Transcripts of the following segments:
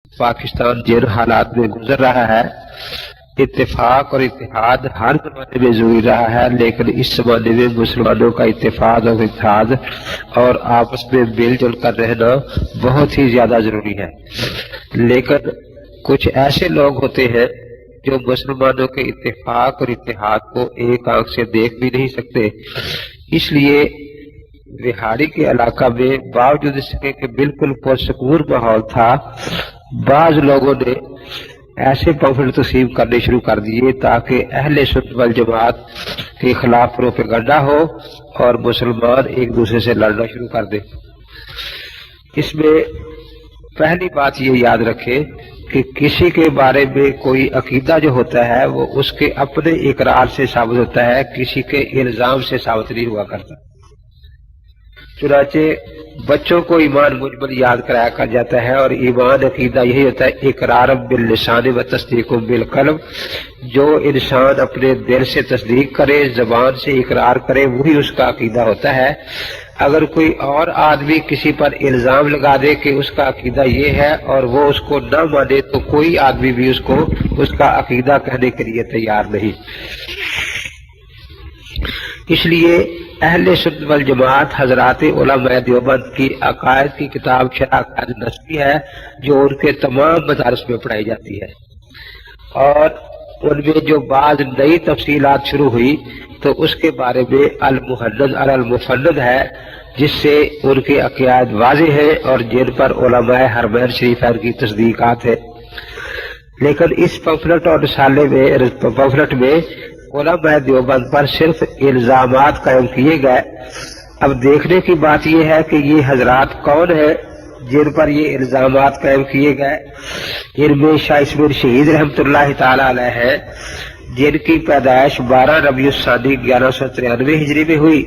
پاکستان جن حالات میں گزر رہا ہے، اتفاق اور اتحاد ہر زمانے میں ضروری رہا ہے، لیکن اس زمانے میں مسلمانوں کا اتفاق اور اتحاد اور آپس میں مل جل کر رہنا بہت ہی زیادہ ضروری ہے۔ لیکن کچھ ایسے لوگ ہوتے ہیں جو مسلمانوں کے اتفاق اور اتحاد کو ایک آنکھ سے دیکھ بھی نہیں سکتے۔ اس لیے وہاڑی کے علاقہ میں باوجود اس کے کہ بالکل پرسکون ماحول تھا، بعض لوگوں نے ایسے پمفلٹ تقسیم کرنے شروع کر دیے تاکہ اہل سنت والجماعت کے خلاف پروپیگنڈا ہو اور مسلمان ایک دوسرے سے لڑنا شروع کر دیں۔ اس میں پہلی بات یہ یاد رکھیں کہ کسی کے بارے میں کوئی عقیدہ جو ہوتا ہے وہ اس کے اپنے اقرار سے ثابت ہوتا ہے، کسی کے الزام سے ثابت نہیں ہوا کرتا۔ چنانچہ بچوں کو ایمان مجمل یاد کرایا جاتا ہے، اور ایمان عقیدہ یہی ہوتا ہے اقرار باللسان و تصدیق بالقلب۔ جو انسان اپنے دل سے تصدیق کرے، زبان سے اقرار کرے، وہی اس کا عقیدہ ہوتا ہے۔ اگر کوئی اور آدمی کسی پر الزام لگا دے کہ اس کا عقیدہ یہ ہے اور وہ اس کو نہ مانے تو کوئی آدمی بھی اس کو اس کا عقیدہ کہنے کے لیے تیار نہیں۔ اس لیے اہل سنت والجماعت حضرات علماء دیوبند کی عقائد کی کتاب شرح عقائد نسبی ہے، جو ان کے تمام مدارس میں پڑھائی جاتی ہے، اور ان میں جو بعض نئی تفصیلات شروع ہوئی تو اس کے بارے میں المحند علی المفند ہے، جس سے ان کے عقائد واضح ہیں اور جن پر علماء حرمین شریفین کی تصدیقات ہیں۔ لیکن اس پمفلٹ اور رسالے میں علماء دیوبند پر صرف الزامات قائم کیے گئے۔ اب دیکھنے کی بات یہ ہے کہ یہ حضرات کون ہیں جن پر یہ الزامات قائم کیے گئے۔ ان میں شاہ اسماعیل شہید رحمۃ اللہ تعالی علیہ ہے، جن کی پیدائش 12 ربیع الثانی 1193 ہجری میں ہوئی،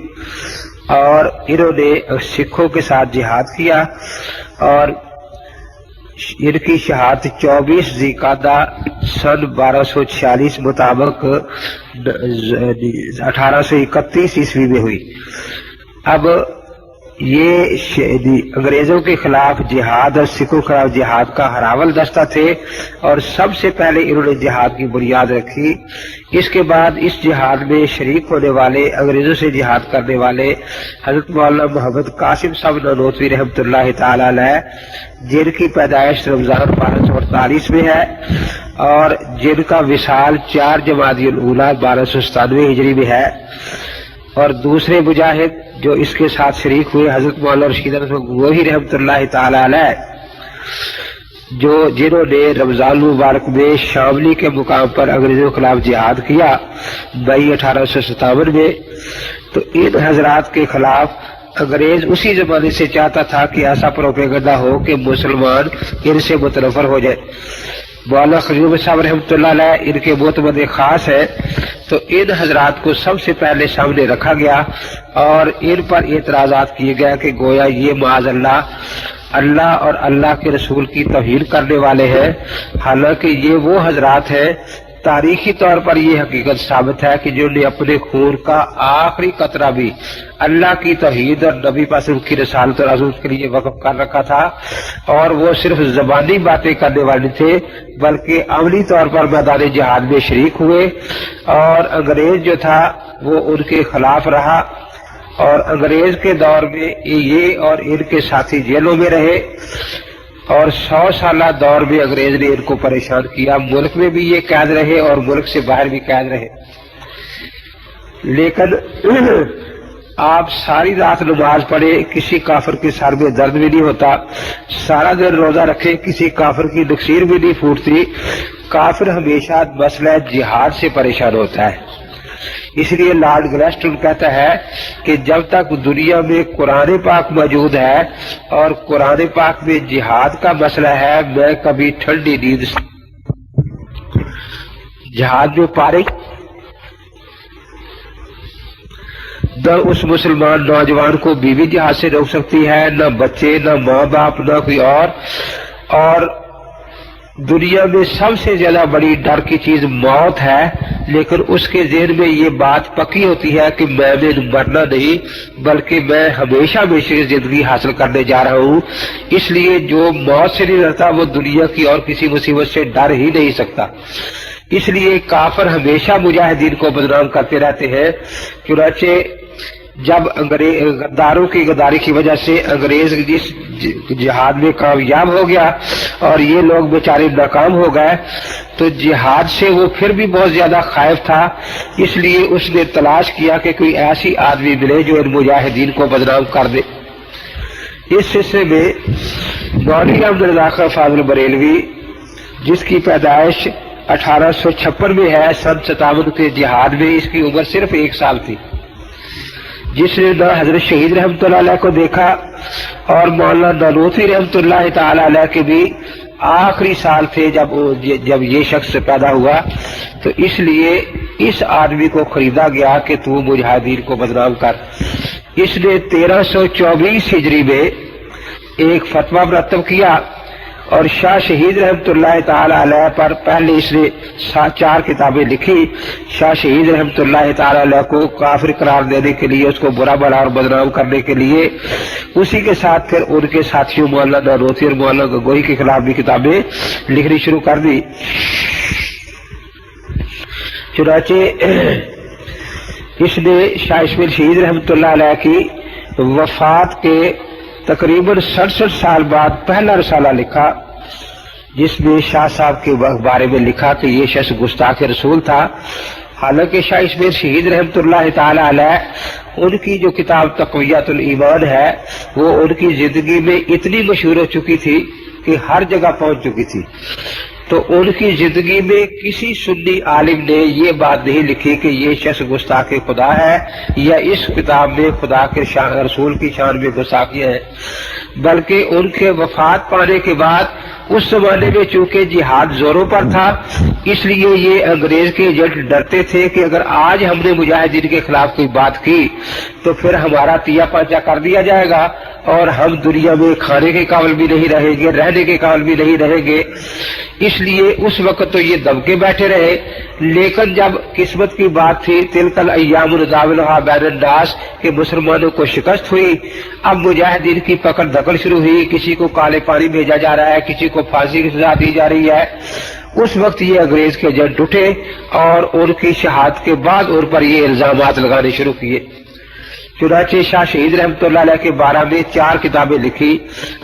اور انہوں نے سکھوں کے ساتھ جہاد کیا، اور ان کی شہادت 24 ذیقعدہ سن 1246 مطابق 1831 عیسوی میں ہوئی۔ اب یہ انگریزوں کے خلاف جہاد اور سکھوں کے خلاف جہاد کا ہراول دستہ تھے، اور سب سے پہلے انہوں نے جہاد کی بنیاد رکھی۔ اس کے بعد اس جہاد میں شریک ہونے والے انگریزوں سے جہاد کرنے والے حضرت مولانا محمد قاسم صاحب نانوتوی رحمۃ اللہ تعالی علیہ، جن کی پیدائش رمضان 1248 میں ہے، اور جن کا وصال 4 جمادی الاولیٰ 1297 ہجری میں ہے، اور دوسرے مجاہد جو اس کے ساتھ شریک ہوئے حضرت مولانا رشید احمد گنگوہی رحمۃ اللہ تعالی علیہ، جنہوں نے رمضان المبارک میں شاملی کے مقام پر انگریزوں کے خلاف جہاد کیا مئی 1857 میں۔ تو ان حضرات کے خلاف انگریز اسی زمانے سے چاہتا تھا کہ ایسا پروپیگنڈا ہو کہ مسلمان ان سے متنفر ہو جائے۔ مولانا خجور صاحب رحمۃ اللہ علیہ ان کے معتمد خاص ہے، تو ان حضرات کو سب سے پہلے سامنے رکھا گیا اور ان پر اعتراضات کیے گئے کہ گویا یہ معاذ اللہ اور اللہ کے رسول کی توہین کرنے والے ہیں، حالانکہ یہ وہ حضرات ہیں، تاریخی طور پر یہ حقیقت ثابت ہے کہ جنہوں نے اپنے خون کا آخری قطرہ بھی اللہ کی توحید اور نبی پاک کی رسالت اور عظمت کے لیے وقف کر رکھا تھا، اور وہ صرف زبانی باتیں کرنے والے تھے بلکہ عملی طور پر میدان جہاد میں شریک ہوئے، اور انگریز جو تھا وہ ان کے خلاف رہا، اور انگریز کے دور میں یہ اور ان کے ساتھی جیلوں میں رہے، اور 100 سالہ دور میں انگریز نے ان کو پریشان کیا، ملک میں بھی یہ قید رہے اور ملک سے باہر بھی قید رہے۔ لیکن آپ ساری رات نماز پڑھے، کسی کافر کے سر میں درد بھی نہیں ہوتا، سارا دن روزہ رکھے، کسی کافر کی نکسیر بھی نہیں پھوٹتی، کافر ہمیشہ مسئلہ جہاد سے پریشان ہوتا ہے۔ اس لیے لارڈ گلیسٹون کہتا ہے کہ جب تک دنیا میں قرآن پاک موجود ہے اور قرآن پاک میں جہاد کا مسئلہ ہے، میں کبھی ٹھنڈی نیند جہاد میں فارغ نہ اس مسلمان نوجوان کو بیوی جہاد سے روک سکتی ہے، نہ بچے، نہ ماں باپ، نہ کوئی اور دنیا میں سب سے زیادہ بڑی ڈر کی چیز موت ہے، لیکن اس کے ذہن میں یہ بات پکی ہوتی ہے کہ میں نے مرنا نہیں بلکہ میں ہمیشہ ہمیشہ زندگی حاصل کرنے جا رہا ہوں، اس لیے جو موت سے نہیں ڈرتا وہ دنیا کی اور کسی مصیبت سے ڈر ہی نہیں سکتا۔ اس لیے کافر ہمیشہ مجاہدین کو بدنام کرتے رہتے ہیں۔ چنانچہ جب غداروں کی غداری کی وجہ سے انگریز جس جہاد میں کامیاب ہو گیا اور یہ لوگ بیچارے ناکام ہو گئے تو جہاد سے وہ پھر بھی بہت زیادہ خائف تھا، اس لیے اس نے تلاش کیا کہ کوئی ایسی آدمی ملے جو ان مجاہدین کو بدنام کر دے۔ اس سلسلے میں مولوی احمد رضا خان فاضل بریلوی، جس کی پیدائش 1856 میں ہے، سن 57 کے جہاد میں اس کی عمر صرف 1 سال تھی، جس نے نہ حضرت شہید رحمۃ اللہ علیہ کو دیکھا اور مولانا نانوتوی رحمۃ اللہ تعالی علیہ کے بھی آخری سال تھے جب یہ شخص پیدا ہوا، تو اس لیے اس آدمی کو خریدا گیا کہ تو مجاہدین کو بدنام کر۔ اس نے 1324 ہجری میں ایک فتویٰ مرتب کیا اور شاہ شہید رحمۃ اللہ تعالی علیہ پر پہلے اس نے 4 کتابیں لکھی۔ شاہ شہید رحمۃ اللہ تعالی علیہ کو کافر قرار دینے کے لیے، اس کو برا بھلا اور بدنام کرنے کے لیے، اسی کے ساتھ پھر ان کے ساتھیوں مولانا نانوتوی اور مولانا گگوئی کے خلاف بھی کتابیں لکھنی شروع کر دی۔ چنانچہ اس نے شاہ اسماعیل شہید رحمۃ اللہ علیہ کی وفات کے تقریباً 67 سال بعد پہلا رسالہ لکھا، جس میں شاہ صاحب کے بارے میں لکھا کہ یہ شخص گستاخ رسول تھا۔ حالانکہ شاہ اسماعیل شہید رحمۃ اللہ تعالی علیہ، ان کی جو کتاب تقویۃ الایمان ہے وہ ان کی زندگی میں اتنی مشہور ہو چکی تھی کہ ہر جگہ پہنچ چکی تھی، تو ان کی زندگی میں کسی سنی عالم نے یہ بات نہیں لکھی کہ یہ شخص گستاخ خدا ہے یا اس کتاب میں خدا کے رسول کی شان میں گستاخیاں ہیں، بلکہ ان کے وفات پانے کے بعد اس زمانے میں چونکہ جہاد زوروں پر تھا، اس لیے یہ انگریز کے ایجنٹ ڈرتے تھے کہ اگر آج ہم نے مجاہدین کے خلاف کوئی بات کی تو پھر ہمارا تیا پانچا کر دیا جائے گا اور ہم دنیا میں کھانے کے قابل بھی نہیں رہیں گے، رہنے کے قابل بھی نہیں رہیں گے۔ اس لیے اس وقت تو یہ دب کے بیٹھے رہے، لیکن جب قسمت کی بات تھی تلک الایام نداولها بین الناس کہ مسلمانوں کو شکست ہوئی، اب مجاہدین کی پکڑ دھکڑ شروع ہوئی، کسی کو کالے پانی بھیجا جا رہا ہے، کسی کو پھانسی کی سزا دی جا رہی ہے، اس وقت یہ انگریز کے ایجنٹ اٹھے اور ان کی شہادت کے بعد ان پر یہ الزامات لگانے شروع کیے۔ چنانچہ شاہ شہید رحمۃ اللہ علیہ کے بارے میں 4 کتابیں لکھی،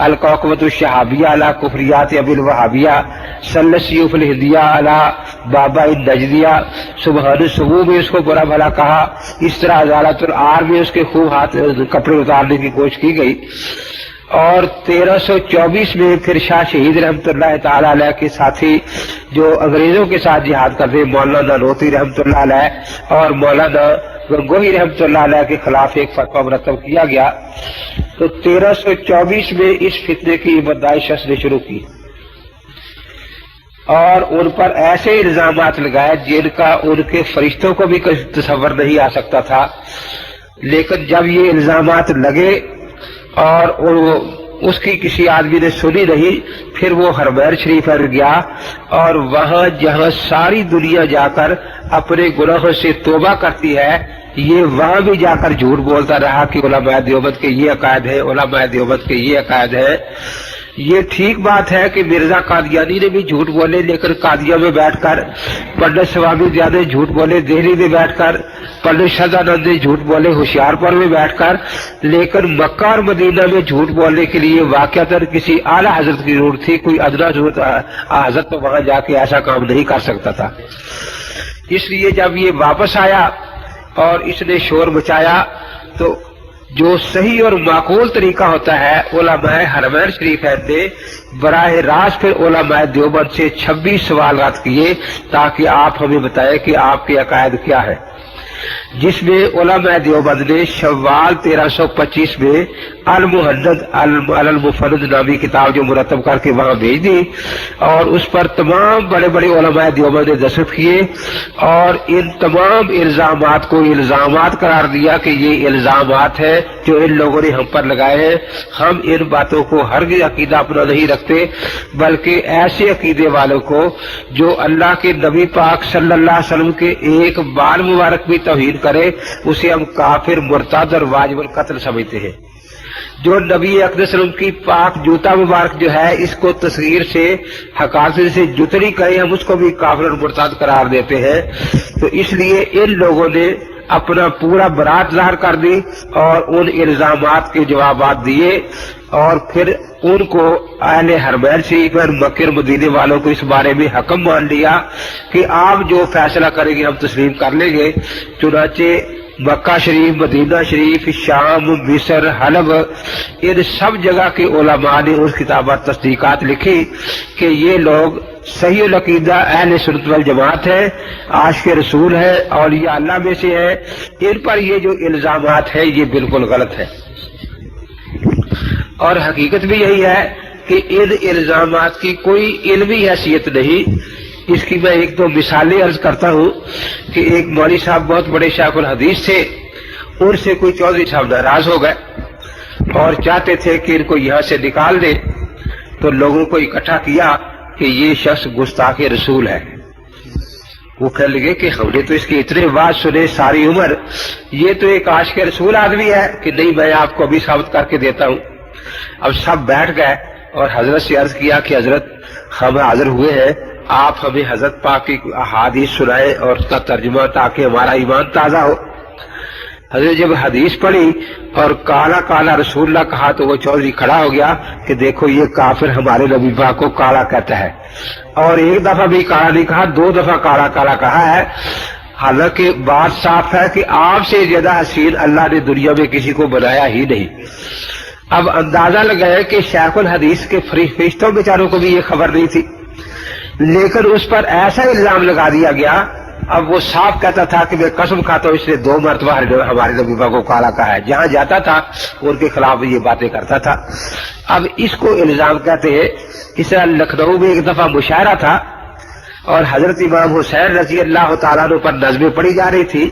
الکوکبۃ الشہابیہ علی کفریات ابی الوہابیہ، سل السیوف الہندیہ علی بابا النجدیہ، سبحان السبوع میں اس کو برا بھلا کہا، اس طرح ازالۃ العار میں اس کے خوب ہاتھ کپڑے اتارنے کی کوشش کی گئی۔ اور 1324 میں پھر شاہ شہید رحمۃ اللہ تعالی علیہ کے ساتھی جو انگریزوں کے ساتھ جہاد کرتے مولانا نانوتوی رحمۃ اللہ علیہ اور مولانا گگوئی رحمۃ اللہ علیہ کے خلاف ایک فتویٰ مرتب کیا گیا، تو 1324 میں اس فتنے کی بدائی شخص نے شروع کی اور ان پر ایسے الزامات لگائے جن کا ان کے فرشتوں کو بھی تصور نہیں آ سکتا تھا۔ لیکن جب یہ الزامات لگے اور اس کی کسی آدمی نے سنی نہیں، پھر وہ حرمین شریف گیا اور وہاں جہاں ساری دنیا جا کر اپنے گناہوں سے توبہ کرتی ہے، یہ وہاں بھی جا کر جھوٹ بولتا رہا کہ علماء دیوبند کے یہ عقائد ہے، علماء دیوبند کے یہ عقائد ہے۔ یہ ٹھیک بات ہے کہ مرزا قادیانی نے بھی جھوٹ بولے، لیکن قادیہ میں بیٹھ کر، پنڈت سوامی دیاں نے جھوٹ بولے دہلی میں بیٹھ کر، پنڈت شہزادہ نے جھوٹ بولے ہوشیار پور میں بیٹھ کر، لیکن مکہ اور مدینہ میں جھوٹ بولنے کے لیے واقعتاً کسی اعلیٰ حضرت کی ضرورت تھی، کوئی ادنا ضرورت حضرت تو وہاں جا کے ایسا کام نہیں کر سکتا تھا۔ اس لیے جب یہ واپس آیا اور اس نے شور مچایا تو جو صحیح اور معقول طریقہ ہوتا ہے، علماء حرمین شریف نے براہ راست پھر علماء دیوبند سے 26 سوالات کیے تاکہ آپ ہمیں بتائیں کہ آپ کے عقائد کیا ہے۔ جس میں علماء دیوبند نے شوال 1325 میں المحدد المفرد نامی کتاب جو مرتب کر کے وہاں بھیج دی، اور اس پر تمام بڑے بڑے علماء دیوبند نے دستخط کیے، اور ان تمام الزامات کو الزامات قرار دیا کہ یہ الزامات ہیں جو ان لوگوں نے ہم پر لگائے ہیں، ہم ان باتوں کو ہرگز عقیدہ اپنا نہیں رکھتے، بلکہ ایسے عقیدے والوں کو جو اللہ کے نبی پاک صلی اللہ علیہ وسلم کے ایک بال مبارک بھی توہین کرے اسے ہم کافر، مرتد اور واجب القتل سمجھتے ہیں۔ جو نبی اکرم صلی اللہ علیہ وسلم کی پاک جوتا مبارک جو ہے اس کو تصغیر سے حقارت سے جتنی کرے ہم اس کو بھی کافر اور مرتد قرار دیتے ہیں۔ تو اس لیے ان لوگوں نے اپنا پورا برات ظاہر کر دی اور ان الزامات کے جوابات دیے، اور پھر ان کو اہل حرمین شریف اور مکہ اور مدینے والوں کو اس بارے میں حکم مان لیا کہ آپ جو فیصلہ کریں گے ہم تسلیم کر لیں گے۔ چنانچہ مکہ شریف، مدینہ شریف، شام، مصر، حلب، ان سب جگہ کے علماء نے اس کتابات تصدیقات لکھی کہ یہ لوگ صحیح العقیدہ اہل سنت والجماعت ہے، عاشق رسول ہے، اولیاء اللہ میں سے ہے، ان پر یہ جو الزامات ہیں یہ بالکل غلط ہے۔ اور حقیقت بھی یہی ہے کہ ان الزامات کی کوئی علمی حیثیت نہیں۔ اس کی میں ایک دو مثالیں عرض کرتا ہوں کہ ایک مولوی صاحب بہت بڑے شیخ الحدیث تھے، ان سے کوئی چودھری صاحب ناراض ہو گئے اور چاہتے تھے کہ ان کو یہاں سے نکال دیں، تو لوگوں کو اکٹھا کیا کہ یہ شخص گستاخ رسول ہے۔ وہ کہنے لگے کہ ہم نے تو اس کے اتنے بات سنے ساری عمر، یہ تو ایک عاشق رسول آدمی ہے کہ نہیں، میں آپ کو ابھی ثابت کر کے دیتا ہوں۔ اب سب بیٹھ گئے اور حضرت سے عرض کیا کہ حضرت ہم حاضر ہوئے ہیں، آپ ہمیں حضرت پاک کی احادیث سنائیں اور اس کا ترجمہ تاکہ ہمارا ایمان تازہ ہو۔ حضرت جب حدیث پڑھی اور کالا کالا رسول اللہ کہا تو وہ چودھری کھڑا ہو گیا کہ دیکھو یہ کافر ہمارے نبی پاک کو کالا کہتا ہے، اور ایک دفعہ بھی کالا نہیں کہا، دو دفعہ کالا کالا کہا ہے، حالانکہ بات صاف ہے کہ آپ سے زیادہ حسین اللہ نے دنیا میں کسی کو بنایا ہی نہیں۔ اب اندازہ لگایا کہ شیخ الحدیث کے فرشتوں بیچاروں کو بھی یہ خبر نہیں تھی، لیکن اس پر ایسا الزام لگا دیا گیا۔ اب وہ صاف کہتا تھا کہ میں قسم کھاتا ہوں اس نے 2 مرتبہ ہمارے نبی پاک کو کالا کہا ہے، جہاں جاتا تھا ان کے خلاف یہ باتیں کرتا تھا۔ اب اس کو الزام کہتے ہیں۔ اس طرح لکھنؤ میں ایک دفعہ مشاعرہ تھا اور حضرت امام حسین رضی اللہ تعالیٰ عنہ پر نظمیں پڑھی جا رہی تھی،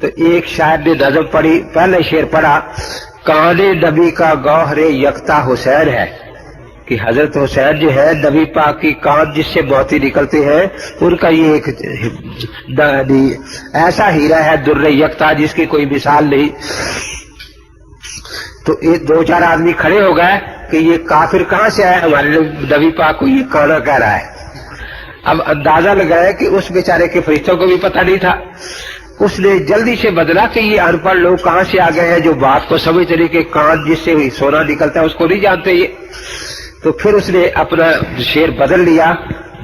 تو ایک شاعر نے نظم پڑھی، پہلے شعر پڑھا، کان نبی کا گوہر یکتا حسین ہے، کہ حضرت حسین جو ہے نبی پاک کی کان جس سے موتی نکلتے ہیں ان کا یہ ایک ایسا ہیرا ہے در یکتا جس کی کوئی مثال نہیں۔ تو ایک 2-4 آدمی کھڑے ہو گئے کہ یہ کافر کہاں سے آیا، ہمارے نبی پاک کو یہ کانا کہہ رہا ہے۔ اب اندازہ لگایا کہ اس بیچارے کے فرشتوں کو بھی پتہ نہیں تھا، اس نے جلدی سے بدلا کہ یہ ان پڑھ لوگ کہاں سے آ گئے ہیں جو بات کو سمجھتے نہیں کہ کان جس سے سونا نکلتا ہے اس کو نہیں جانتے یہ۔ تو پھر اس نے اپنا شعر بدل لیا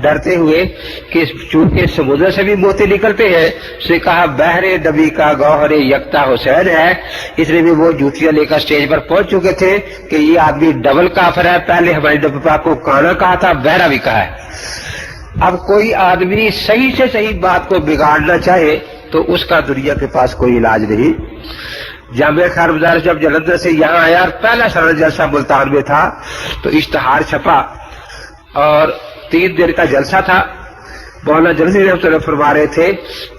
ڈرتے ہوئے کہ چونکہ سمندر سے بھی موتی نکلتے ہیں، اس نے کہا بحر نبی کا گوہر یکتا حسین ہے۔ اس نے بھی وہ جوتیاں لے کر اسٹیج پر پہنچ چکے تھے کہ یہ آدمی ڈبل کافر ہے، پہلے ہمارے نبی پاک کو کانا کہا تھا، بہرا بھی کہا ہے۔ اب کوئی آدمی صحیح سے صحیح بات کو بگاڑنا چاہے تو اس کا دنیا کے پاس کوئی علاج نہیں۔ جامعہ خیر مدارس جب جلندھر سے یہاں آیا اور پہلا سالانہ جلسہ ملتان میں تھا تو اشتہار چھپا اور 3 دن کا جلسہ تھا۔ مولانا جلسی رحمۃ اللہ فرما رہے تھے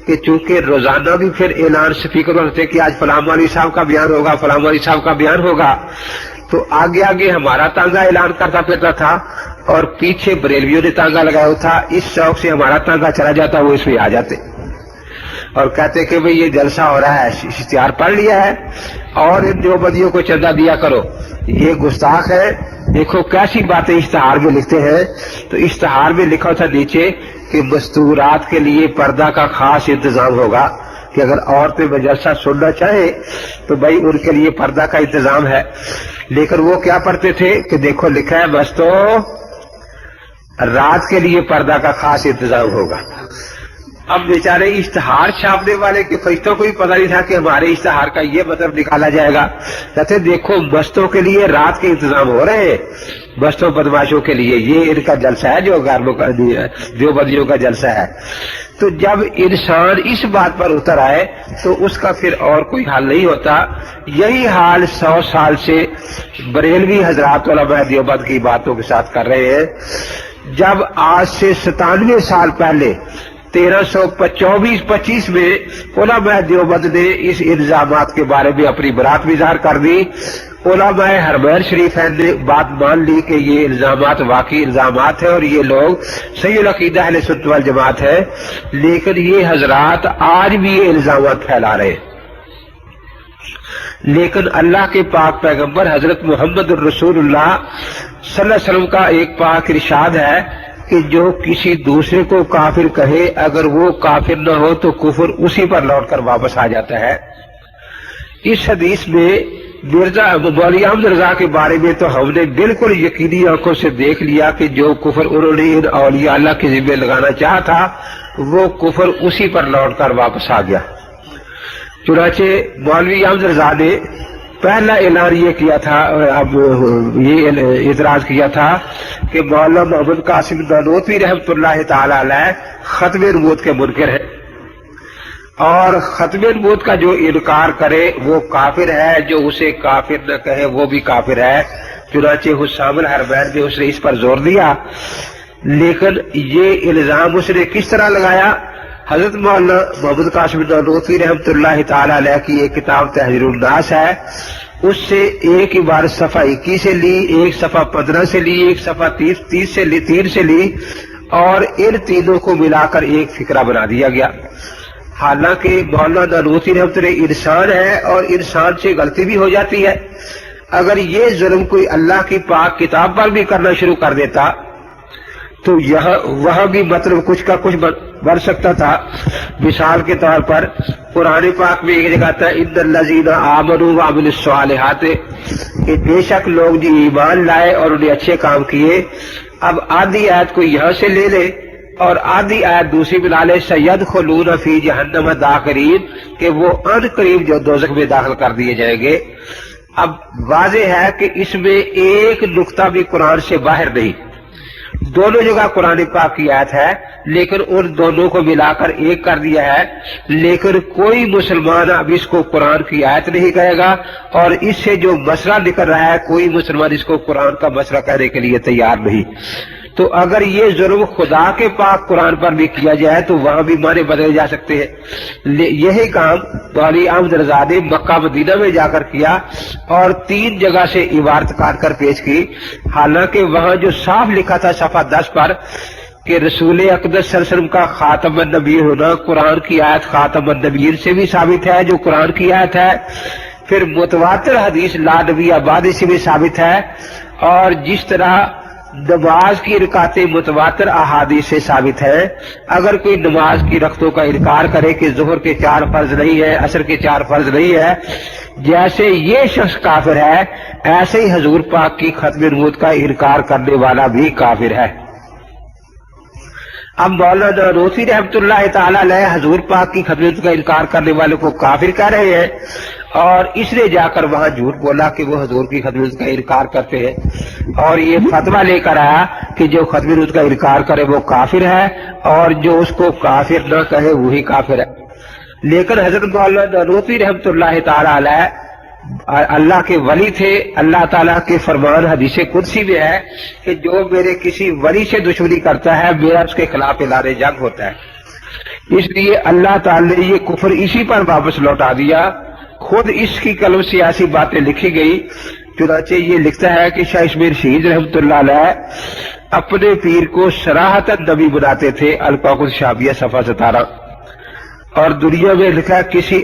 کہ چونکہ روزانہ بھی پھر اعلان اسپیکر ہوتے کہ آج فلاں مولوی صاحب کا بیان ہوگا، فلاں مولوی صاحب کا بیان ہوگا، تو آگے آگے ہمارا تانگا اعلان کرتا پھرتا تھا اور پیچھے بریلویوں نے تانگا لگایا ہوا تھا، اس شوق سے ہمارا تانگا چلا جاتا وہ اس میں آ جاتے اور کہتے کہ بھئی یہ جلسہ ہو رہا ہے، اشتہار پڑھ لیا ہے اور ان دیوبندیوں کو چندہ دیا کرو، یہ گستاخ ہے۔ دیکھو کیسی باتیں اشتہار میں لکھتے ہیں۔ تو اشتہار میں لکھا تھا نیچے کہ مستورات کے لیے پردہ کا خاص انتظام ہوگا، کہ اگر عورتیں جلسہ سننا چاہیں تو بھائی ان کے لیے پردہ کا انتظام ہے۔ لیکن وہ کیا پڑھتے تھے کہ دیکھو لکھا ہے بس تو رات کے لیے پردہ کا خاص انتظام ہوگا۔ اب بیچارے اشتہار چھاپنے والے کے فرشتوں کو بھی پتہ نہیں تھا کہ ہمارے اشتہار کا یہ مطلب نکالا جائے گا۔ کہتے دیکھو مستوں کے لیے رات کے انتظام ہو رہے ہیں، مستوں بدماشوں کے لیے یہ ان کا جلسہ ہے جو دیوبندیوں کا جلسہ ہے۔ تو جب انسان اس بات پر اتر آئے تو اس کا پھر اور کوئی حل نہیں ہوتا. یہی حال 100 سال سے بریلوی حضرات علماء دیوبند کی باتوں کے ساتھ کر رہے ہیں. جب آج سے 97 سال پہلے 1325 میں علماء دیوبند نے اس الزامات کے بارے میں اپنی برات بھی ظاہر کر دی. علماء حرمین شریفین نے بات مان لی کہ یہ الزامات واقعی الزامات ہیں اور یہ لوگ صحیح العقیدہ اہل سنت والجماعت ہے، لیکن یہ حضرات آج بھی یہ الزامات پھیلا رہے ہیں. لیکن اللہ کے پاک پیغمبر حضرت محمد الرسول اللہ صلی اللہ علیہ وسلم کا ایک پاک ارشاد ہے کہ جو کسی دوسرے کو کافر کہے اگر وہ کافر نہ ہو تو کفر اسی پر لوٹ کر واپس آ جاتا ہے. اس حدیث میں مرزا مولوی احمد رضا کے بارے میں تو ہم نے بالکل یقینی آنکھوں سے دیکھ لیا کہ جو کفر انہوں نے ان اولیاء اللہ کے ذمہ لگانا چاہا تھا وہ کفر اسی پر لوٹ کر واپس آ گیا. چنانچہ مولوی احمد رضا نے پہلا اعلان یہ کیا تھا، اب یہ اعتراض کیا تھا کہ مولانا محمد قاسم نانوتوی رحمۃ اللہ تعالی علیہ ختم نبوت کے منکر ہیں اور ختم نبوت کا جو انکار کرے وہ کافر ہے، جو اسے کافر نہ کہے وہ بھی کافر ہے. چنانچہ حسام الحرمین نے اس نے اس پر زور دیا. لیکن یہ الزام اس نے کس طرح لگایا؟ حضرت مولانا محمد قاسم نانوتوی رحمۃ اللہ تعالی علیہ کی ایک کتاب تحذیر الناس ہے، اس سے ایک عبارت صفحہ 21 سے لی، ایک صفحہ 15 سے لی، ایک صفحہ 30 سے لی، 3 سے لی اور ان تینوں کو ملا کر ایک فقرہ بنا دیا گیا. حالانکہ مولانا نانوتوی رحمۃ اللہ انسان ہے اور انسان سے غلطی بھی ہو جاتی ہے. اگر یہ ظلم کوئی اللہ کی پاک کتاب پر بھی کرنا شروع کر دیتا تو یہاں وہاں بھی مطلب کچھ کا کچھ بن سکتا تھا. مثال کے طور پر قرآن پاک میں ایک جگہ آتا ہے ان الذین آمنوا وعملوا الصالحات، کہ بے شک لوگ جو ایمان لائے اور انہیں اچھے کام کیے. اب آدھی آیت کو یہاں سے لے لے اور آدھی آیت دوسری بنا لے سیدخلون فی جہنم داخرین، کہ وہ ان قریب جو دوزخ میں داخل کر دیے جائیں گے. اب واضح ہے کہ اس میں ایک نقطہ بھی قرآن سے باہر نہیں، دونوں جگہ قرآن پاک کی آیت ہے لیکن ان دونوں کو ملا کر ایک کر دیا ہے. لیکن کوئی مسلمان اب اس کو قرآن کی آیت نہیں کہے گا اور اس سے جو مسئلہ نکل رہا ہے کوئی مسلمان اس کو قرآن کا مسئلہ کہنے کے لیے تیار نہیں. تو اگر یہ ظلم خدا کے پاک قرآن پر بھی کیا جائے تو وہاں بھی معنی بدلے جا سکتے ہیں. یہی کام مولوی احمد رضا نے مکہ مدینہ میں جا کر کیا اور 3 جگہ سے عبارت کاٹ کر پیش کی. حالانکہ وہاں جو صاف لکھا تھا صفحہ 10 پر کہ رسول اقدس صلی اللہ علیہ وسلم کا خاتم النبی ہونا قرآن کی آیت خاتم النبیین سے بھی ثابت ہے جو قرآن کی آیت ہے. پھر متواتر حدیث لا نبی آبادی سے بھی ثابت ہے. اور جس طرح نماز کی رکعتیں متواتر احادیث سے ثابت ہے. اگر کوئی نماز کی رکعتوں کا انکار کرے کہ ظہر کے 4 فرض نہیں ہے، عصر کے 4 فرض نہیں ہے، جیسے یہ شخص کافر ہے ایسے ہی حضور پاک کی ختم نبوت کا انکار کرنے والا بھی کافر ہے. اب مولانا نانوتوی رحمۃ اللہ تعالی علیہ حضور پاک کی ختم نبوت کا انکار کرنے والوں کو کافر کہہ رہے ہیں اور اس نے جا کر وہاں جھوٹ بولا کہ وہ حضور کی ختم نبوت کا انکار کرتے ہیں اور یہ فتویٰ لے کر آیا کہ جو ختم نبوت کا انکار کرے وہ کافر ہے اور جو اس کو کافر نہ کہے وہی کافر ہے. لیکن حضرت مولانا نانوتوی رحمۃ اللہ تعالی علیہ اللہ کے ولی تھے. اللہ تعالیٰ کے فرمان حدیث قدسی میں ہے کہ جو میرے کسی ولی سے دشمنی کرتا ہے میرا اس کے خلاف اعلان جنگ ہوتا ہے. اس لیے اللہ تعالی نے یہ کفر اسی پر واپس لوٹا دیا. خود اس کی قلم سیاسی باتیں لکھی گئی. چنانچہ یہ لکھتا ہے کہ شاہ اسماعیل شہید رحمۃ اللہ علیہ اپنے پیر کو صراحتاً نبی بناتے تھے. الکاکل شابیہ صفحہ 17. اور دنیا میں لکھا کسی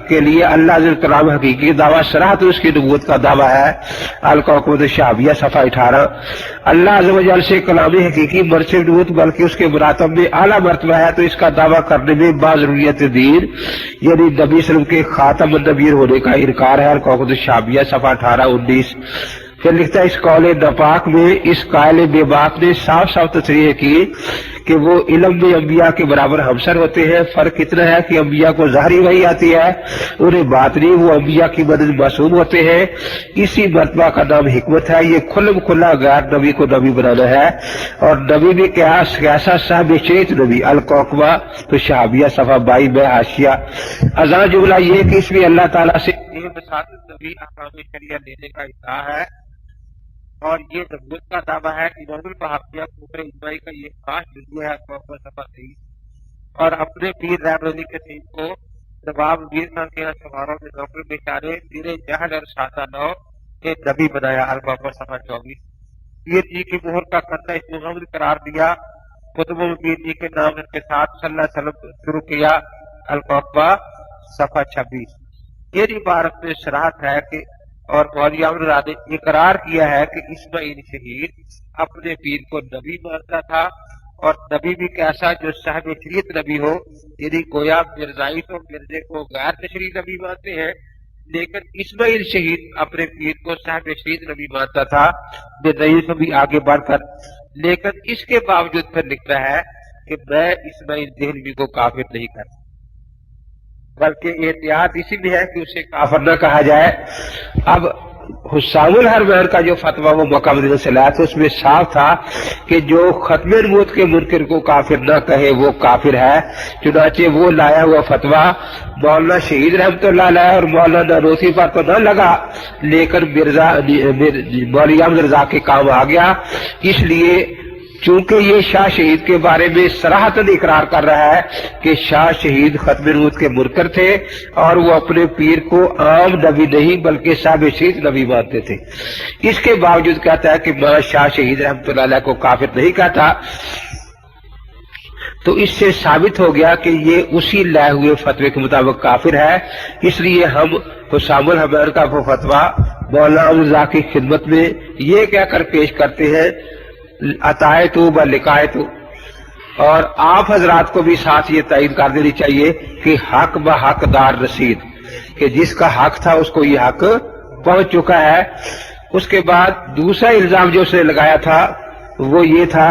کے لیے اللہ عز و کلام حقیقی دعویٰ صراحت اس کی نبوت کا دعویٰ ہے. الکاکل شابیہ صفحہ 18. اللہ عز و جل سے کلام حقیقی مرتبہ نبوت بلکہ اس کے مراتب میں اعلیٰ مرتبہ ہے تو اس کا دعویٰ کرنے میں باضروریت دین یعنی نبی صلی اللہ علیہ وسلم کے خاتم النبیین ہونے کا انکار ہے. الکاکل شابیہ صفحہ 18-19. پھر لکھتا ہے اس قول ناپاک میں اس قائل بے باک نے صاف صاف تصریح کی کہ وہ علم میں انبیاء کے برابر ہمسر ہوتے ہیں. فرق اتنا ہے کہ انبیاء کو ظاہری وحی آتی ہے, انہیں باطنی وہ انبیاء کی مدد معصوم ہوتے ہیں. اسی مرتبہ کا نام حکمت ہے. یہ کھلم کھلا غیر نبی کو نبی بنانا ہے, اور نبی بھی کیسا صاحب شریعت نبی. القوقبہ تو شہابیہ صفحہ 22 میں حاشیہ. ازاں جملہ یہ کہ اس میں اللہ تعالیٰ سے نبی احکام شریعہ لینے کا ادعا ہے, اور یہ نبوت کا دعویٰ ہے. امام البحقیہ کفر اجماعی کا یہ خاص جزو ہے القوقبہ صفحہ 23, اور اپنے پیر رحمت علی کے سین کو نواب میر خان کے سواروں میں نوکر بیچارے میرے جہل اور سادہ نو کے نبی بنایا. القوقبہ صفحہ 24. پیر جی کی مہر کا کرنا اس محمد قرار دیا. قطب پیر جی کے نام کے ساتھ صلی اللہ علیہ وسلم شروع کیا. القوقبہ صفحہ 26. یہ عبارت میں صراحت ہے کہ اور مولوی عمر نے اقرار کیا ہے کہ اسماعیل شہید اپنے پیر کو نبی مانتا تھا, اور نبی بھی کیسا جو صاحب شریعت نبی ہو. یعنی گویا مرزائی تو مرزے کو غیر تشریعی نبی مانتے ہیں, لیکن اسماعیل شہید اپنے پیر کو صاحب شریعت نبی مانتا تھا مرزائی سے بھی آگے بڑھ کر. لیکن اس کے باوجود پھر لکھتا ہے کہ میں اسماعیل دہلوی کو کافر نہیں کرتا, بلکہ احتیاط اسی لیے ہے کہ اسے کافر نہ کہا جائے. اب حسام الحرمین کا جو فتویٰ وہ مکہ مدینہ سے لایا تھا, اس میں صاف تھا کہ جو ختم نبوت کے منکر کو کافر نہ کہے وہ کافر ہے. چنانچہ وہ لایا ہوا فتویٰ مولانا شہید رحمۃ اللہ علیہ اور مولانا نوسی پر تو نہ لگا, لیکن مولوی احمد رضا کے کام آ گیا. اس لیے چونکہ یہ شاہ شہید کے بارے میں صراحتاً اقرار کر رہا ہے کہ شاہ شہید ختم نبوت کے منکر تھے, اور وہ اپنے پیر کو عام نبی نہیں بلکہ صاحب شریعت نبی مانتے تھے. اس کے باوجود کہتا ہے کہ میں شاہ شہید رحمۃ اللہ علیہ کو کافر نہیں کہتا. تو اس سے ثابت ہو گیا کہ یہ اسی لائے ہوئے فتوے کے مطابق کافر ہے. اس لیے ہم حسام الحرمین کا وہ فتویٰ مولانا عمر رضا کی خدمت میں یہ کہہ کر پیش کرتے ہیں عطائے تو ب لکھائے تو, اور آپ حضرات کو بھی ساتھ یہ تائید کر دینی چاہیے کہ حق بہ حق دار رسید, کہ جس کا حق تھا اس کو یہ حق پہنچ چکا ہے. اس کے بعد دوسرا الزام جو اس نے لگایا تھا وہ یہ تھا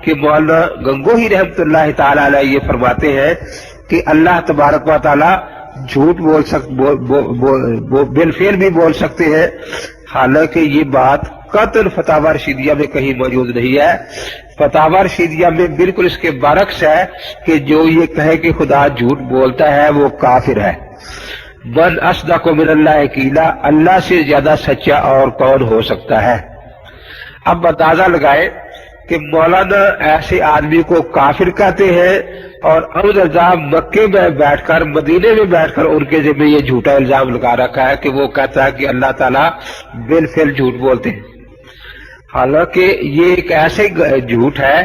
کہ مولانا گنگوہی رحمۃ اللہ تعالی علیہ یہ فرماتے ہیں کہ اللہ تبارک و تعالی جھوٹ بالفعل بھی بول سکتے ہیں, حالانکہ یہ بات قطعاً فتاوی رشیدیہ میں کہیں موجود نہیں ہے. فتاوی رشیدیہ میں بالکل اس کے برعکس ہے کہ جو یہ کہے کہ خدا جھوٹ بولتا ہے وہ کافر ہے. من اصدق من اللہ قیلا, اللہ سے زیادہ سچا اور کون ہو سکتا ہے. اب اندازہ لگائے کہ مولانا ایسے آدمی کو کافر کہتے ہیں, اور عمر رضا مکے میں بیٹھ کر مدینے میں بیٹھ کر ان کے ذمہ یہ جھوٹا الزام لگا رکھا ہے کہ وہ کہتا ہے کہ اللہ تعالیٰ بالفعل جھوٹ بولتے ہیں. حالانکہ یہ ایک ایسے جھوٹ ہے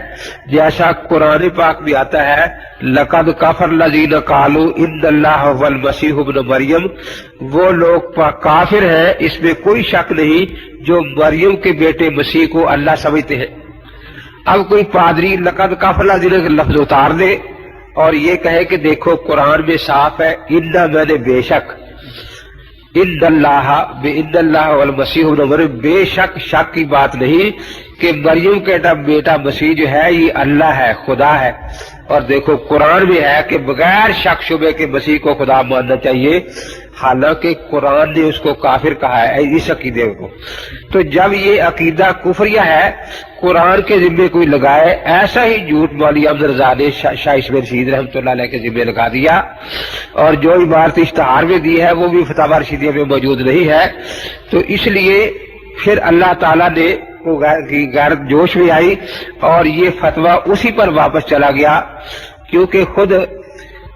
جیسا قرآن پاک بھی آتا ہے لقد کفر الذین قالوا ان اللہ هو المسیح ابن مریم, وہ لوگ کافر ہیں اس میں کوئی شک نہیں جو مریم کے بیٹے مسیح کو اللہ سمجھتے ہیں. اب کوئی پادری لقد کفر الذین کا لفظ اتار دے اور یہ کہے کہ دیکھو قرآن میں صاف ہے ان میں نے بے شک ان اللہ والمسیح ابن مریم, بے شک شک کی بات نہیں کہ مریم کا بیٹا مسیح جو ہے یہ اللہ ہے, خدا ہے. اور دیکھو قرآن میں ہے کہ بغیر شک شبے کے مسیح کو خدا ماننا چاہیے, حالانکہ قرآن نے اس کو کافر کہا ہے اس عقیدے کو. تو جب یہ عقیدہ کفریہ ہے قرآن کے ذمے کوئی لگائے, ایسا ہی جھوٹ مولوی احمد رضا نے شاہ اسماعیل شہید رحمۃ اللہ علیہ کے ذمے لگا دیا, اور جو عبارت اشتہار میں دی ہے وہ بھی فتاوی رشیدیہ میں موجود نہیں ہے. تو اس لیے پھر اللہ تعالیٰ نے غیرت جوش میں آئی اور یہ فتویٰ اسی پر واپس چلا گیا, کیونکہ خود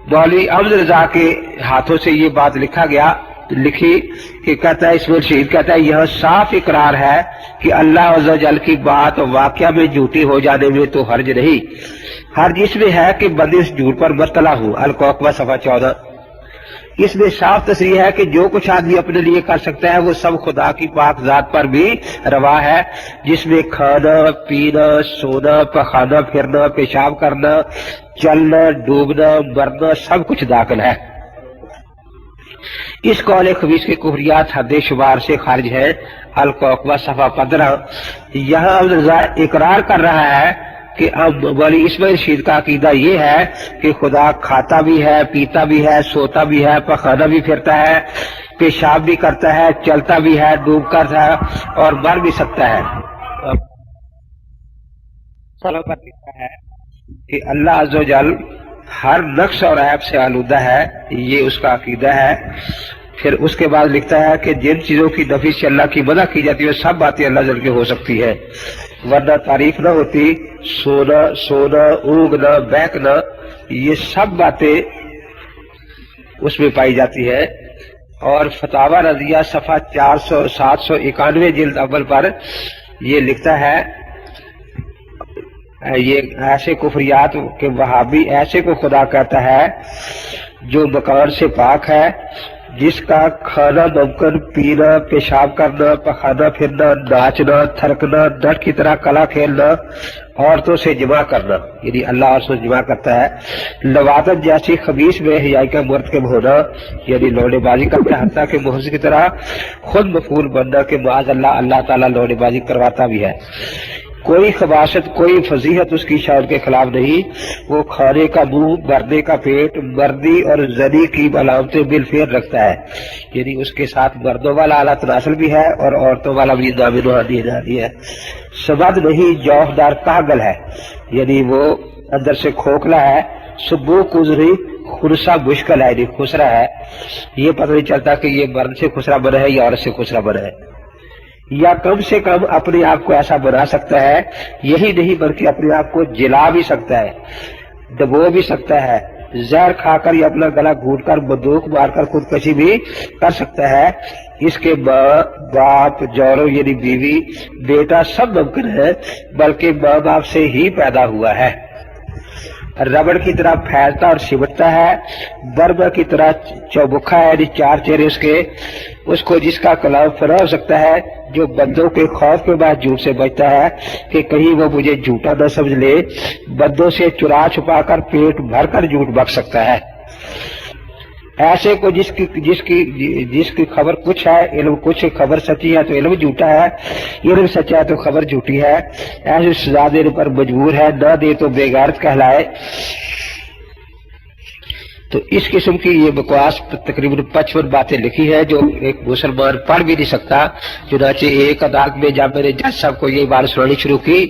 مولوی احمد رضا کے ہاتھوں سے یہ بات لکھی کہ کہتا ہے اسماعیل شہید کہتا ہے یہاں صاف اقرار ہے کہ اللہ عز و جل کی بات واقعہ میں جھوٹی ہو جانے میں تو حرج نہیں, حرج اس میں ہے کہ بندے اس جھوٹ پر مبتلا ہوں. القوقبہ صفحہ 14. اس میں صاف تصریح ہے کہ جو کچھ آدمی اپنے لیے کر سکتا ہے وہ سب خدا کی پاک ذات پر بھی روا ہے, جس میں کھانا پینا سونا پخانا پھرنا پیشاب کرنا چلنا ڈوبنا مرنا سب کچھ داخل ہے. اس قول خبیث کے کفریات حد شمار سے خارج ہے. القوقبہ صفحہ 15. یہاں عبد الرزاق اقرار کر رہا ہے کہ اب مولوی اسماعیل رشید کا عقیدہ یہ ہے کہ خدا کھاتا بھی ہے، پیتا بھی ہے، سوتا بھی ہے، پخانا بھی پھرتا ہے، پیشاب بھی کرتا ہے، چلتا بھی ہے، ڈوب کر ہے اور مر بھی سکتا ہے۔ پر لکھا ہے کہ اللہ عز و جل ہر نقص اور عیب سے آلودہ ہے، یہ اس کا عقیدہ ہے۔ پھر اس کے بعد لکھتا ہے کہ جن چیزوں کی نفی سے اللہ کی منع کی جاتی ہے سب باتیں اللہ جل کے ہو سکتی ہے، ورنہ تعریف نہ ہوتی، سونا اونگنا بہکنا یہ سب باتیں اس میں پائی جاتی ہے۔ اور فتاوی رضیہ صفحہ 791 جلد اول پر یہ لکھتا ہے، یہ ایسے کفریات کے وہابی ایسے کو خدا کہتا ہے جو مکان سے پاک ہے، جس کا کھانا ممکن، پینا، پیشاب کرنا، پخانا پھرنا، ناچنا، تھرکنا، ڈر کی طرح کلا کھیلنا، عورتوں سے جمع کرنا، یعنی اللہ عورتوں سے جمع کرتا ہے، لواطت جیسی خبیث بے حیائی کا مرتکب ہونا، یعنی لوڑے بازی کرتا ہے، حتیٰ کہ محض کی طرح خود مفعول بننا کہ معاذ اللہ اللہ تعالیٰ لوڑے بازی کرواتا بھی ہے۔ کوئی خباثت، کوئی فضیحت اس کی شان کے خلاف نہیں، وہ کھانے کا منہ، مرنے کا پیٹ، مردی اور زنی کی علامتیں بالفعل رکھتا ہے، یعنی اس کے ساتھ مردوں والا اعلیٰ تناسل بھی ہے اور عورتوں والا بھی نام نہادی ہے۔ سبد نہیں، جوہدار کاغل ہے، یعنی وہ اندر سے کھوکھلا ہے، سبو کزری خرسا مشکل ہے، یعنی خسرا ہے، یہ پتہ نہیں چلتا کہ یہ مرد سے خسرا بنا ہے یا عورت سے خسرا بنا ہے، یا کم سے کم اپنے آپ کو ایسا بنا سکتا ہے، یہی نہیں بلکہ اپنے آپ کو جلا بھی سکتا ہے، دبو بھی سکتا ہے، زہر کھا کر یا اپنا گلا گھونٹ کر بندوق مار کر خودکشی بھی کر سکتا ہے۔ اس کے ماں باپ، جورو یعنی بیوی، بیٹا سب ممکن ہے، بلکہ ماں باپ سے ہی پیدا ہوا ہے۔ ربڑ کی طرح پھیلتا اور سمٹتا ہے، بربر کی طرح چوبکھا ہے، یعنی چار چہرے اس کو جس کا کلام فنا ہو سکتا ہے، جو بندوں کے خوف کے بعد جھوٹ سے بچتا ہے کہ کہیں وہ مجھے جھوٹا نہ سمجھ لے، بندوں سے چرا چھپا کر پیٹ بھر کر جھوٹ بک سکتا ہے۔ ایسے کو جس کی خبر کچھ ہے، علم کچھ، خبر سچی ہے تو علم جھوٹا ہے، علم سچا ہے تو خبر جھوٹی ہے، ایسے سزا دینے پر مجبور ہے، نہ دے تو بے غیرت کہلائے۔ تو اس قسم کی یہ بکواس تقریباً 55 باتیں لکھی ہے جو ایک مسلمان پڑھ بھی نہیں سکتا۔ چنانچہ ایک عدالت میں جب میں نے جج صاحب کو یہ بات سنانی شروع کی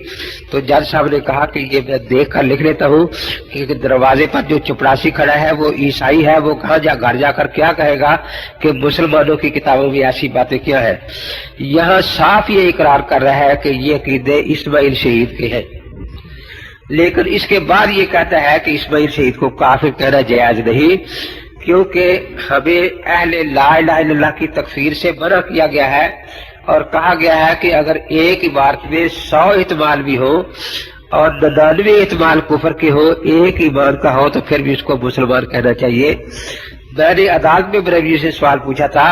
تو جج صاحب نے کہا کہ یہ میں دیکھ کر لکھ لیتا ہوں کہ دروازے پر جو چپڑاسی کھڑا ہے وہ عیسائی ہے، وہ کہاں گھر جا کر کیا کہے گا کہ مسلمانوں کی کتابوں میں ایسی باتیں کیا ہے۔ یہاں صاف یہ اقرار کر رہا ہے کہ یہ عقیدے اسماعیل شہید کے ہیں، لیکن اس کے بعد یہ کہتا ہے کہ اسماعیل شہید کو کافر کہنا جائز نہیں، کیونکہ ہمیں اہل لا الہ الا اللہ کی تکفیر سے منع کیا گیا ہے اور کہا گیا ہے کہ اگر ایک عبارت میں 100 احتمال بھی ہو اور 99 احتمال کفر کے ہو، ایک ایمان کا ہو تو پھر بھی اس کو مسلمان کہنا چاہیے۔ میں نے عدالت میں بریلوی سے سوال پوچھا تھا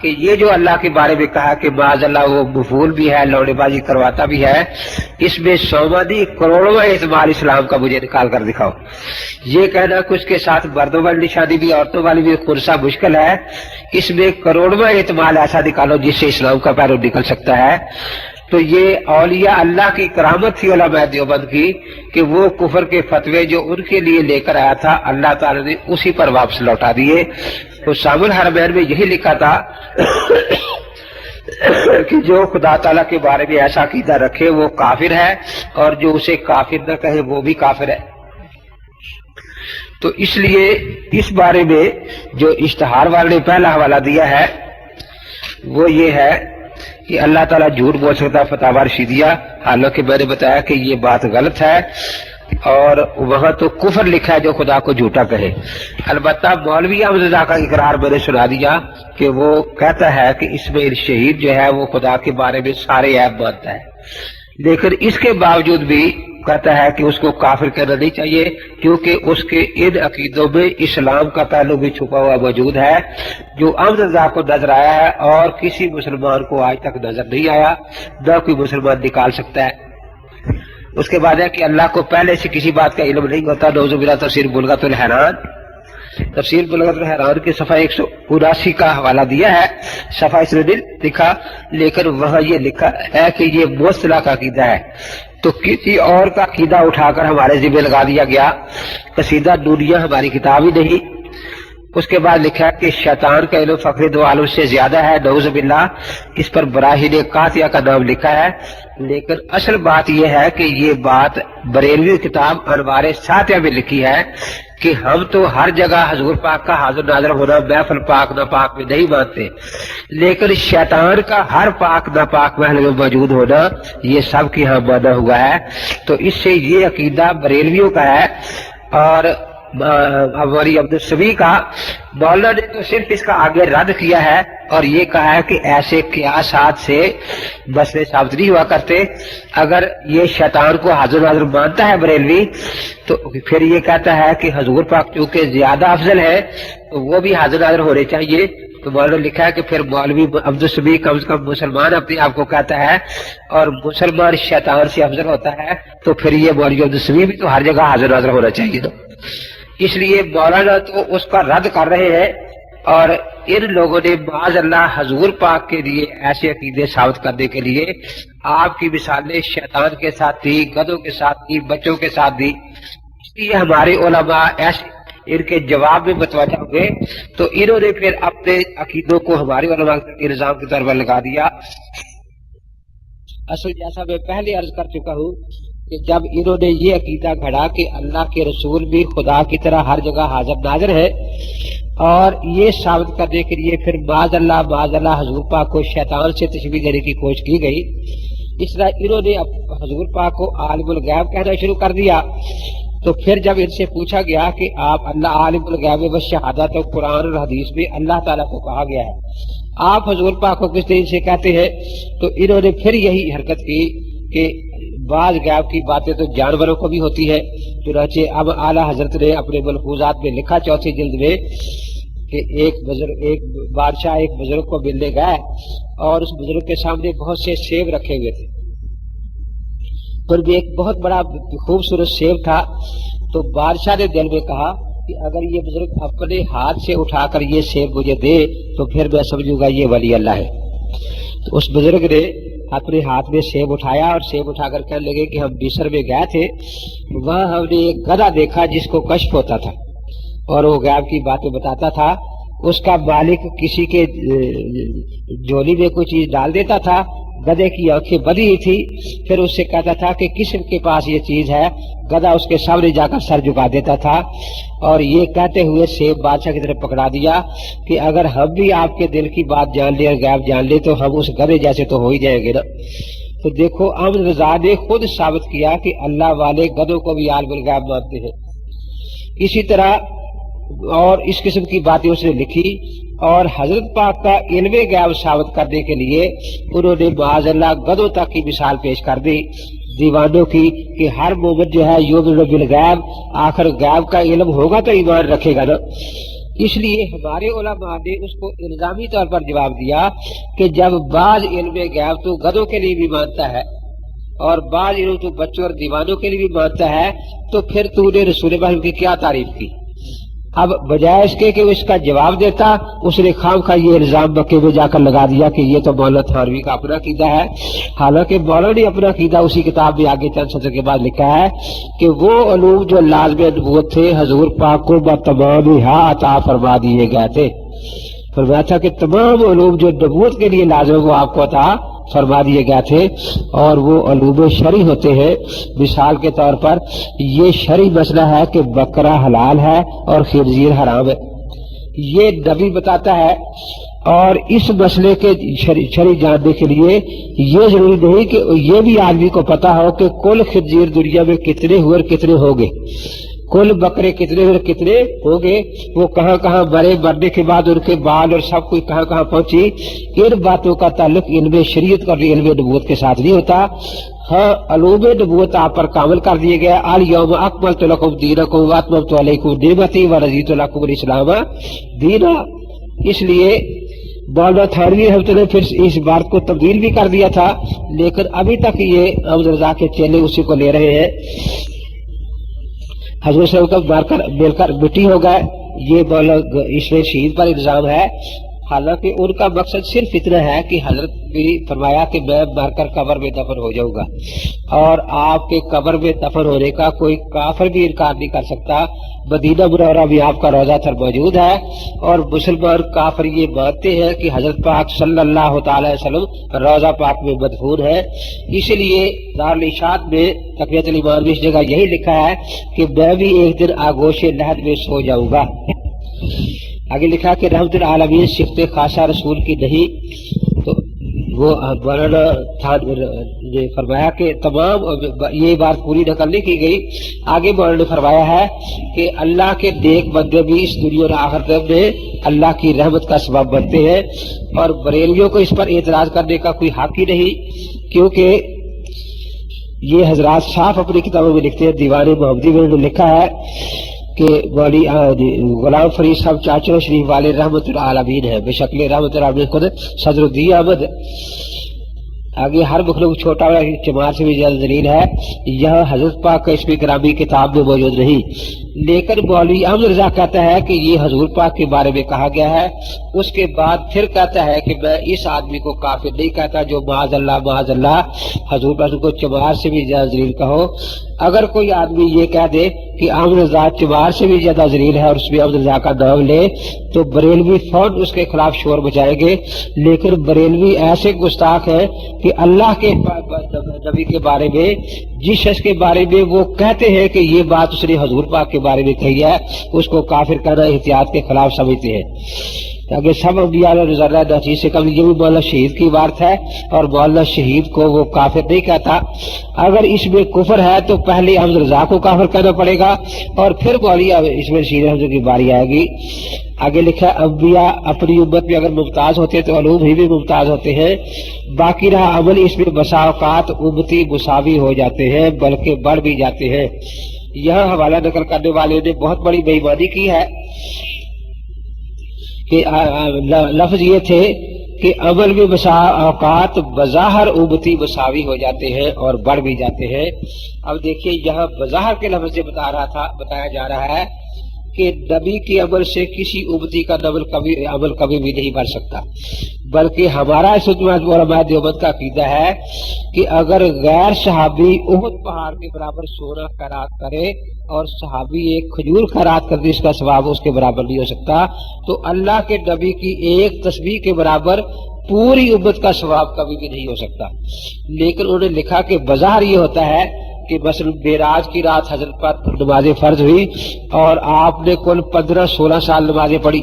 کہ یہ جو اللہ کے بارے میں کہا کہ معاذ اللہ وہ مفعول بھی ہے، لوڑے بازی کرواتا بھی ہے، اس میں 100 کروڑواں احتمال اسلام کا مجھے نکال کر دکھاؤ۔ یہ کہنا کہ اس کے ساتھ مردوں والی نشانی بھی عورتوں والی بھی خرسا مشکل ہے، اس میں کروڑواں احتمال ایسا نکالو جس سے اسلام کا پیرو نکل سکتا ہے۔ تو یہ اولیاء اللہ کی کرامت تھی علماء دیوبند کی کہ وہ کفر کے فتوے جو ان کے لیے لے کر آیا تھا اللہ تعالی نے اسی پر واپس لوٹا دیے۔ تو سام الحرمین میں یہی لکھا تھا کہ جو خدا تعالیٰ کے بارے میں ایسا عقیدہ رکھے وہ کافر ہے اور جو اسے کافر نہ کہے وہ بھی کافر ہے۔ تو اس لیے اس بارے میں جو اشتہار والے نے پہلا حوالہ دیا ہے وہ یہ ہے کہ اللہ تعالیٰ جھوٹ بول سکتا ہے فتاوی رشیدیہ، حالانکہ میں نے بتایا کہ یہ بات غلط ہے اور وہاں تو کفر لکھا ہے جو خدا کو جھوٹا کہے۔ البتہ مولوی احمد رضا کا اقرار میں نے سنا دیا کہ وہ کہتا ہے کہ اسماعیل شہید جو ہے وہ خدا کے بارے میں سارے عیب مانتا ہے، لیکن اس کے باوجود بھی کہتا ہے کہ اس کو کافر کہنا نہیں چاہیے کیونکہ اس کے ان عقیدوں میں اسلام کا پہلو بھی چھپا ہوا موجود ہے جو احمد رضا کو نظر آیا ہے اور کسی مسلمان کو آج تک نظر نہیں آیا، نہ کوئی مسلمان نکال سکتا ہے۔ اس کے بعد ہے کہ اللہ کو پہلے سے کسی بات کا علم نہیں ہوتا۔ نعوذ باللہ تفسیر بلغت الحیران، تفسیر بلغت الحیران کے صفحہ 179 کا حوالہ دیا ہے، صفحہ اس نے لکھا، لیکن وہاں یہ لکھا ہے کہ یہ مصطلح کا عقیدہ ہے۔ تو کسی اور کا عقیدہ اٹھا کر ہمارے ذمہ لگا دیا گیا. قصیدہ نونیہ ہماری کتاب ہی نہیں. اس کے بعد لکھا کہ شیطان کا علم فخر دو عالم سے زیادہ ہے، نعوذ باللہ. اس پر براہین قاطعہ کا نام لکھا ہے. لیکن اصل بات یہ ہے کہ یہ بات بریلوی کتاب انوار ساتیہ میں لکھی ہے کہ ہم تو ہر جگہ حضور پاک کا حاضر ناظر ہونا محفل پاک ناپاک میں نہیں مانتے، لیکن شیطان کا ہر پاک ناپاک محل میں موجود ہونا یہ سب کی یہاں مانا ہوا ہے. تو اس سے یہ عقیدہ بریلویوں کا ہے. اور ہماری عبدالسبی کا مولانا نے تو صرف اس کا آگے رد کیا ہے اور یہ کہا ہے کہ ایسے قیاسات سے مسئلے ثابت نہیں ہوا کرتے. اگر یہ شیطان کو حاضر ناظر مانتا ہے بریلوی تو پھر یہ کہتا ہے کہ حضور پاک چونکہ زیادہ افضل ہے تو وہ بھی حاضر ناظر ہونے چاہیے. تو مولانا نے لکھا ہے کہ پھر مولوی عبدالسبی کم از کم مسلمان اپنے آپ کو کہتا ہے اور مسلمان شیطان سے افضل ہوتا ہے، تو پھر یہ مولوی عبدالسبی بھی تو ہر جگہ حاضر ناظر ہونا چاہیے. تو اس لیے مولانا تو اس کا رد کر رہے ہیں. اور ان لوگوں نے معاذ اللہ حضور پاک کے لیے ایسے عقیدے ثابت کرنے کے لیے آپ کی مثالیں شیطان کے ساتھ دی، گدھوں کے ساتھ دی، بچوں کے ساتھ دی. اس لیے ہمارے علماء ایسے ان کے جواب میں متوجہ ہوئے تو انہوں نے پھر اپنے عقیدوں کو ہمارے علماء کے نظام کی طرف لگا دیا. اصل جیسا میں پہلے عرض کر چکا ہوں کہ جب انہوں نے یہ عقیدہ گھڑا کہ اللہ کے رسول بھی خدا کی طرح ہر جگہ حاضر ناظر ہے، اور یہ ثابت کرنے کے لیے پھر معاذ اللہ حضور پاک کو شیطان سے تشبیہ دینے کی کوشش کی گئی. اس طرح انہوں نے حضور پاک کو عالم الغیب کہنا شروع کر دیا. تو پھر جب ان سے پوچھا گیا کہ آپ اللہ عالم الغیب و شہادت تو قرآن اور حدیث میں اللہ تعالیٰ کو کہا گیا ہے، آپ حضور پاک کو کس طریقے سے کہتے ہیں؟ تو انہوں نے پھر یہی حرکت کی کہ بعض غیب کی باتیں تو جانوروں کو بھی ہوتی ہے. چنانچہ اب اعلیٰ حضرت نے اپنے ملفوظات میں لکھا 4 جلد میں کہ ایک بادشاہ ایک بزرگ کو ملنے گئے اور اس بزرگ کے سامنے بہت سے سیب رکھے ہوئے تھے. پر بھی ایک بہت بڑا خوبصورت سیب تھا. تو بادشاہ نے دل میں کہا کہ اگر یہ بزرگ اپنے ہاتھ سے اٹھا کر یہ سیب مجھے دے تو پھر میں سمجھوں گا یہ ولی اللہ ہے. تو اس بزرگ نے اپنے ہاتھ میں سیب اٹھایا اور سیب اٹھا کر کہنے لگے کہ ہم مصر میں گئے تھے، وہاں ہم نے ایک گدھا دیکھا جس کو کشف ہوتا تھا اور وہ غیب کی باتیں بتاتا تھا. اس کا مالک کسی کے جولی میں کوئی چیز ڈال دیتا تھا، گدھے کی آنکھیں بندھی ہوئی تھی، پھر اس سے کہتا تھا کہ کس کے پاس یہ چیز ہے، گدھا اس کے سامنے جا کر سر جھکا دیتا تھا. اور یہ کہتے ہوئے سیب بادشاہ کی طرف پکڑا دیا کہ اگر ہم بھی آپ کے دل کی بات جان لیں اور غیب جان لیں تو ہم اس گدھے جیسے تو ہو ہی جائیں گے نا. تو دیکھو احمد رضا نے خود ثابت کیا کہ اللہ والے گدھوں کو بھی عالم الغیب مانتے ہیں. اسی طرح اور اس قسم کی باتیں اس نے لکھی. اور حضرت پاک کا علم غیب ثابت کرنے کے لیے انہوں نے معاذ اللہ گدھوں تک کی مثال پیش کر دی دیوانوں کی کہ ہر مومن جو ہے یؤمن بالغیب، آخر غیب کا علم ہوگا تو ایمان رکھے گا نا. اس لیے ہمارے علماء نے اس کو الزامی طور پر جواب دیا کہ جب بعض علم غیب تو گدھوں کے لیے بھی مانتا ہے اور بعض علم تو بچوں اور دیوانوں کے لیے بھی مانتا ہے، تو پھر تو نے رسول اللہ کی کیا تعریف کی؟ اب بجائے اس کے کہ وہ اس کا جواب دیتا، اس نے خام خواہ یہ الزام مکے میں جا کر لگا دیا کہ یہ تو مولانا تھانوی کا اپنا عقیدہ ہے. حالانکہ مولانا نے اپنا عقیدہ اسی کتاب میں آگے چند سطر کے بعد لکھا ہے کہ وہ علوم جو لازم نبوت تھے حضور پاک کو بتمام عطا فرما دیے گئے تھے. فرمایا تھا کہ تمام علوم جو نبوت کے لیے لازم وہ آپ کو عطا فرما دیے گئے تھے، اور وہ علوم شرعی ہوتے ہیں. مثال کے طور پر یہ شرعی مسئلہ ہے کہ بکرا حلال ہے اور خنزیر حرام ہے، یہ نبی بتاتا ہے. اور اس مسئلے کے شرعی جاننے کے لیے یہ ضروری نہیں کہ یہ بھی آدمی کو پتا ہو کہ کل خنزیر دنیا میں کتنے ہوئے اور کتنے ہوں گے، کل بکرے کتنے اور کتنے ہوں گے، وہ کہاں کہاں مرے، مرنے کے بعد ان کے بال اور سب کچھ کہاں کہاں پہنچی. ان باتوں کا تعلق علم شریعت اور علم نبوت کے ساتھ نہیں ہوتا. ہاں علوم نبوت آپ پر کامل کر دیے گئے. الیوم اکملت لکم دینکم واتممت علیکم نعمتی ورضیت لکم الاسلام دینا. اس لیے مولانا تھانوی رحمۃ اللہ نے پھر اس بات کو تبدیل بھی کر دیا تھا، لیکن ابھی تک یہ احمد رضا کے چیلے اسی کو لے رہے ہیں. حضرت صاحب کا مار کر مل کر مٹی ہو گئے، یہ اس میں شہید پر الزام ہے. حالانکہ ان کا مقصد صرف اتنا ہے کہ حضرت بھی فرمایا کہ میں مر کر قبر میں دفن ہو جاؤں گا، اور آپ کے قبر میں دفن ہونے کا کوئی کافر بھی انکار نہیں کر سکتا۔ مدینہ منورہ میں آپ کا روضہ تر موجود ہے، اور مسلمان کافر یہ مانتے ہیں کہ حضرت پاک صلی اللہ تعالی وسلم روضہ پاک میں مدفون ہے۔ اس لیے دارالارشاد میں تقویۃ الایمان میں اس جگہ یہی لکھا ہے کہ میں بھی ایک دن آغوش لحد میں سو جاؤں گا۔ آگے لکھا کہ رحمت العالمین صفت خاصہ رسول کی نہیں، تو وہ مولانا نے فرمایا کہ تمام یہ بات پوری نقل نہیں کی گئی۔ آگے مولانا نے فرمایا ہے کہ اللہ کے نیک بندے بھی اس دنیا اور آخرت میں اللہ کی رحمت کا سبب بنتے ہیں، اور بریلویوں کو اس پر اعتراض کرنے کا کوئی حق ہی نہیں، کیونکہ یہ حضرات صاف اپنی کتابوں میں لکھتے ہیں۔ دیوان محمدی میں نے لکھا ہے کہ غلام فرید صاحب چاچو شریف والے رحمت العالمین ہے، بے شکل رحمت العالمین خود صدر الدین احمد۔ آگے ہر مخلوق چھوٹا اور چمار سے بھی زیادہ ذلیل ہے، یہ حضرت پاک کا اسم گرامی کتاب میں موجود نہیں، لیکن مولوی احمد رضا کہتا ہے کہ یہ حضور پاک کے بارے میں کہا گیا ہے۔ اس کے بعد پھر کہتا ہے کہ میں اس آدمی کو کافر نہیں کہتا جو معاذ اللہ حضور پاک کو چمار سے بھی زیادہ ذلیل کہو۔ اگر کوئی آدمی یہ کہہ دے کہ احمد رضا چمار سے بھی زیادہ ذلیل ہے اور اس میں احمد رضا کا نام لے تو بریلوی فوراً اس کے خلاف شور مچائیں گے، لیکن بریلوی ایسے گستاخ ہیں کہ اللہ کے نبی کے بارے میں جس شخص کے بارے میں وہ کہتے ہیں کہ یہ بات اس نے حضور پاک کے بارے میں کہی ہے، اس کو کافر کہنا احتیاط کے خلاف سمجھتے ہیں۔ تاکہ سب انبیاء رضی اللہ عنہ چیز سے کم، یہ بھی مولانا شہید کی بات ہے، اور مولانا شہید کو وہ کافر نہیں کہتا۔ اگر اس میں کفر ہے تو پہلے احمد رضا کو کافر کہنا پڑے گا، اور پھر مولانا اس میں شہید احمد کی باری آئے گی۔ آگے لکھا انبیاء اپنی امت میں اگر ممتاز ہوتے تو علوم ہی بھی ممتاز ہوتے ہیں، باقی رہا عمل اس میں بسا اوقات امتی مساوی ہو جاتے ہیں بلکہ بڑھ بھی جاتے ہیں۔ یہاں حوالہ نقل کرنے والے نے بہت بڑی بے ایمانی کی ہے کہ لفظ یہ تھے کہ عمل میں بسا اوقات بظاہر امتی مساوی ہو جاتے ہیں اور بڑھ بھی جاتے ہیں۔ اب دیکھیے یہاں بظاہر کے لفظ سے بتایا جا رہا ہے کہ نبی کے عمل سے کسی امتی کا عمل کبھی بھی نہیں بڑھ سکتا، بلکہ ہمارا اس علماء دیوبند کا عقیدہ ہے کہ اگر غیر صحابی احد پہاڑ کے برابر سونا خیرات کرے اور صحابی ایک کھجور خیرات کر دے اس کا ثواب اس کے برابر نہیں ہو سکتا، تو اللہ کے نبی کی ایک تسبیح کے برابر پوری امت کا ثواب کبھی بھی نہیں ہو سکتا۔ لیکن انہوں نے لکھا کہ بظاہر یہ ہوتا ہے کہ مثلا معراج کی رات حضرت پر نماز فرض ہوئی اور آپ نے کل 15-16 سال نمازیں پڑھی،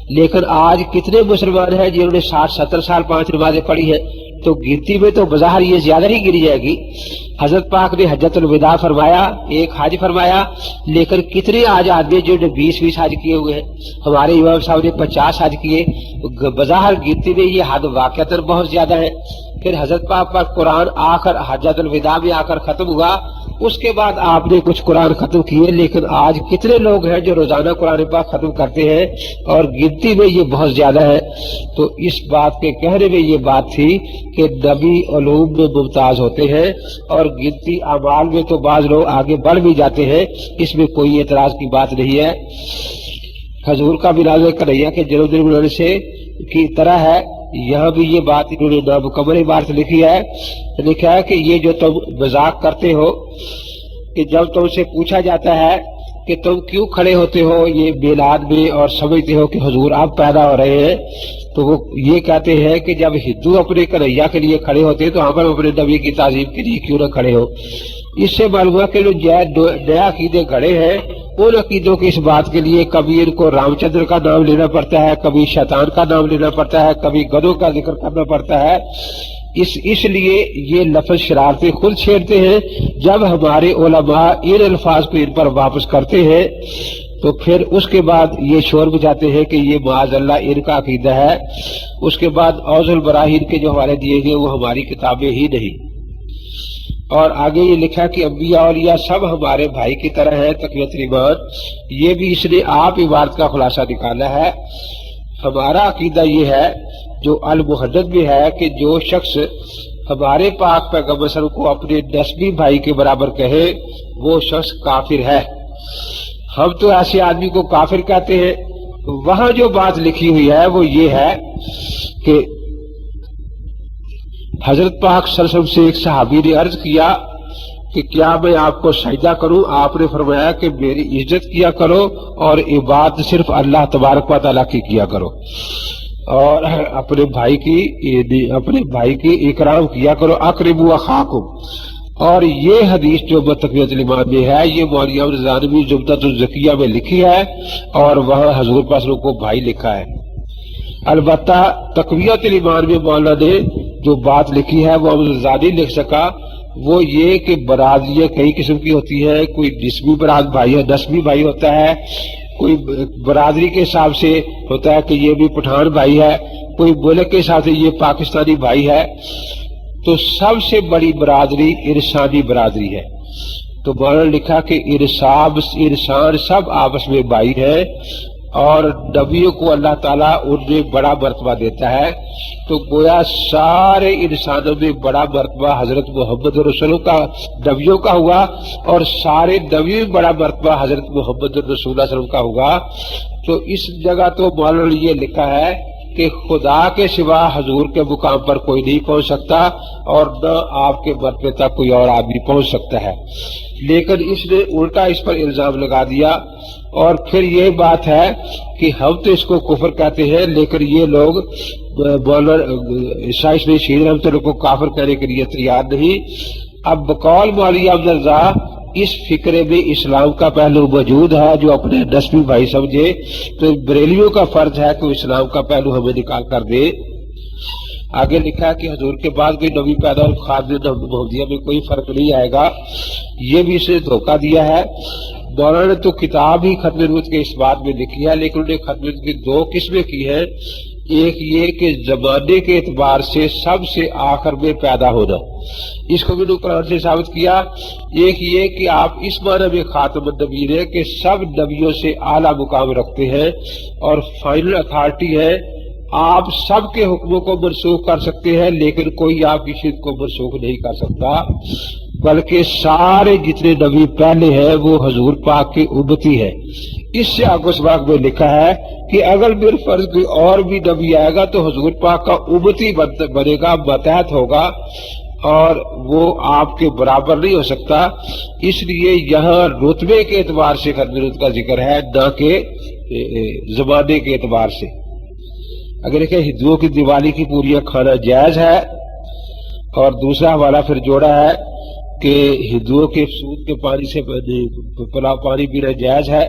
لیکن آج کتنے مسلمان ہیں جنہوں نے 60-70 سال 5 نمازیں پڑھی ہیں، تو گنتی میں تو بظاہر یہ زیادہ ہی گری جائے گی۔ حضرت پاک نے حجۃ الوداع فرمایا، ایک حج فرمایا، لیکن کتنے آج آدمی جو نے 20 حج کیے ہوئے ہیں، ہمارے امام صاحب نے 50 حج کیے، بظاہر گنتی میں یہ حد واقعتاً بہت زیادہ ہے۔ پھر حضرت پاک پر قرآن آخر حجۃ الوداع میں آ کر ختم ہوا، اس کے بعد آپ نے کچھ قرآن ختم کیے، لیکن آج کتنے لوگ ہیں جو روزانہ قرآن پاک ختم کرتے ہیں، اور گنتی میں یہ بہت زیادہ ہے۔ تو اس بات کے کہنے میں یہ بات تھی کہ نبی علوم میں ممتاز ہوتے ہیں، اور گنتی اعمال میں تو بعض لوگ آگے بڑھ بھی جاتے ہیں، اس میں کوئی اعتراض کی بات نہیں ہے۔ حضور کا میلاد کنہیا کے جنم دن منانے سے کی طرح ہے، یہاں بھی یہ بات انہوں نے نامکمل عبارت لکھی ہے، لکھا ہے کہ یہ جو تم مذاق کرتے ہو کہ جب تم سے پوچھا جاتا ہے کہ تم کیوں کھڑے ہوتے ہو یہ میلاد میں اور سمجھتے ہو کہ حضور آپ پیدا ہو رہے ہیں، تو وہ یہ کہتے ہیں کہ جب ہندو اپنے کنہیا کے لیے کھڑے ہوتے ہیں تو ہم اپنے نبی کی تعظیم کے لیے کیوں نہ کھڑے ہو۔ اس سے معلوم ہے کہ جو نیا عقیدے گھڑے ہیں ان عقیدوں کی اس بات کے لیے کبھی ان کو رام چندر کا نام لینا پڑتا ہے، کبھی شیطان کا نام لینا پڑتا ہے، کبھی گدوں کا ذکر کرنا پڑتا ہے۔ اس لیے یہ لفظ شرارتیں خود چھیڑتے ہیں۔ جب ہمارے علماء ان الفاظ کو ان پر واپس کرتے ہیں تو پھر اس کے بعد یہ شور بجاتے ہیں کہ یہ معاذ اللہ ان کا عقیدہ ہے۔ اس کے بعد اوضح البراہین کے جو حوالے دیے گئے وہ ہماری کتابیں ہی نہیں۔ اور آگے یہ لکھا کہ انبیاء اولیاء سب ہمارے بھائی کی طرح ہیں، تقویۃ الایمان، یہ بھی اس نے آپ عبارت کا خلاصہ نکالا ہے۔ ہمارا عقیدہ یہ ہے جو المحدد بھی ہے کہ جو شخص ہمارے پاک پیغمبر صلی اللہ علیہ وسلم کو اپنے نسبی بھائی کے برابر کہے وہ شخص کافر ہے۔ ہم تو ایسے آدمی کو کافر کہتے ہیں وہاں جو بات لکھی ہوئی ہے وہ یہ ہے کہ حضرت پاک صلی اللہ علیہ وسلم سے ایک صحابی نے عرض کیا کہ کیا میں آپ کو سجدہ کروں؟ آپ نے فرمایا کہ میری عزت کیا کرو اور عبادت صرف اللہ تبارک و تعالیٰ کی کیا کرو، اور اپنے بھائی کی اکرام کیا کرو، اقربوا اخاکم۔ اور یہ حدیث جو تقویۃ الایمان میں ہے یہ مولانا رضوی زبدۃ الزکیہ میں لکھی ہے، اور وہاں حضور پاک کو بھائی لکھا ہے۔ البتہ تقویۃ الایمان میں مولانا نے جو بات لکھی ہے وہ زیادہ لکھ سکا، وہ یہ کہ برادریاں کئی قسم کی ہوتی ہیں، کوئی نسبی بھائی ہے، نسبی بھائی ہوتا ہے، کوئی برادری کے حساب سے ہوتا ہے کہ یہ بھی پٹھان بھائی ہے، کوئی ملک کے حساب سے یہ پاکستانی بھائی ہے۔ تو سب سے بڑی برادری ارسانی برادری ہے۔ تو مولانا نے لکھا کہ ارسان سب آپس میں بھائی ہیں، اور نبیوں کو اللہ تعالیٰ ان میں بڑا مرتبہ دیتا ہے۔ تو گویا سارے انسانوں میں بڑا مرتبہ حضرت محمد رسول کا نبیوں کا ہوا، اور سارے نبیوں میں بڑا مرتبہ حضرت محمد رسول اللہ صلی اللہ علیہ وسلم کا ہوگا۔ تو اس جگہ تو مولانا نے یہ لکھا ہے کہ خدا کے سوا حضور کے مقام پر کوئی نہیں پہنچ سکتا، اور نہ آپ کے مرتبے تک کوئی اور آدمی پہنچ سکتا ہے۔ لیکن اس نے الٹا اس پر الزام لگا دیا، اور پھر یہ بات ہے کہ ہم تو اس کو کفر کہتے ہیں، لیکن یہ لوگ عیسائی میں شیر ہم تو کو کافر کہنے کے لیے تیار نہیں۔ اب بقول مولانا عبد الرزاق اس فکرے میں اسلام کا پہلو موجود ہے جو اپنے نسبی بھائی سمجھے، تو بریلیوں کا فرض ہے کہ وہ اسلام کا پہلو ہمیں نکال کر دے۔ آگے لکھا ہے کہ حضور کے بعد کوئی نبی پیدا اور خادم محمدیہ میں کوئی فرق نہیں آئے گا، یہ بھی اسے دھوکہ دیا ہے۔ مولانا نے تو کتاب ہی ختم نبوت کے اس بات میں لکھی ہے، لیکن انہوں نے ختم نبوت کی دو قسمیں کی ہیں۔ ایک یہ کہ زمانے کے اعتبار سے سب سے آخر میں پیدا ہونا، اس کو بھی نے قرآن سے ثابت کیا۔ ایک یہ کہ آپ اس معنی میں خاتم النبیین ہے کہ سب نبیوں سے اعلیٰ مقام رکھتے ہیں اور فائنل اتھارٹی ہے، آپ سب کے حکموں کو منسوخ کر سکتے ہیں، لیکن کوئی آپ کی شرک کو منسوخ نہیں کر سکتا، بلکہ سارے جتنے نبی پہلے ہیں وہ حضور پاک کی امتی ہے۔ اس سے آگے اس بات میں لکھا ہے کہ اگر میرے فرض کوئی اور بھی نبی آئے گا تو حضور پاک کا امتی بنے گا، ماتحت ہوگا، اور وہ آپ کے برابر نہیں ہو سکتا۔ اس لیے یہاں رتبے کے اعتبار سے خدمت کا ذکر ہے، نہ کہ زمانے کے اعتبار سے۔ اگر دیکھیں ہندوؤں کی دیوالی کی پوریاں کھانا جائز ہے، اور دوسرا حوالہ پھر جوڑا ہے کہ ہندوؤں کے سود کے پانی سے پلاؤ پانی پینا جائز ہے،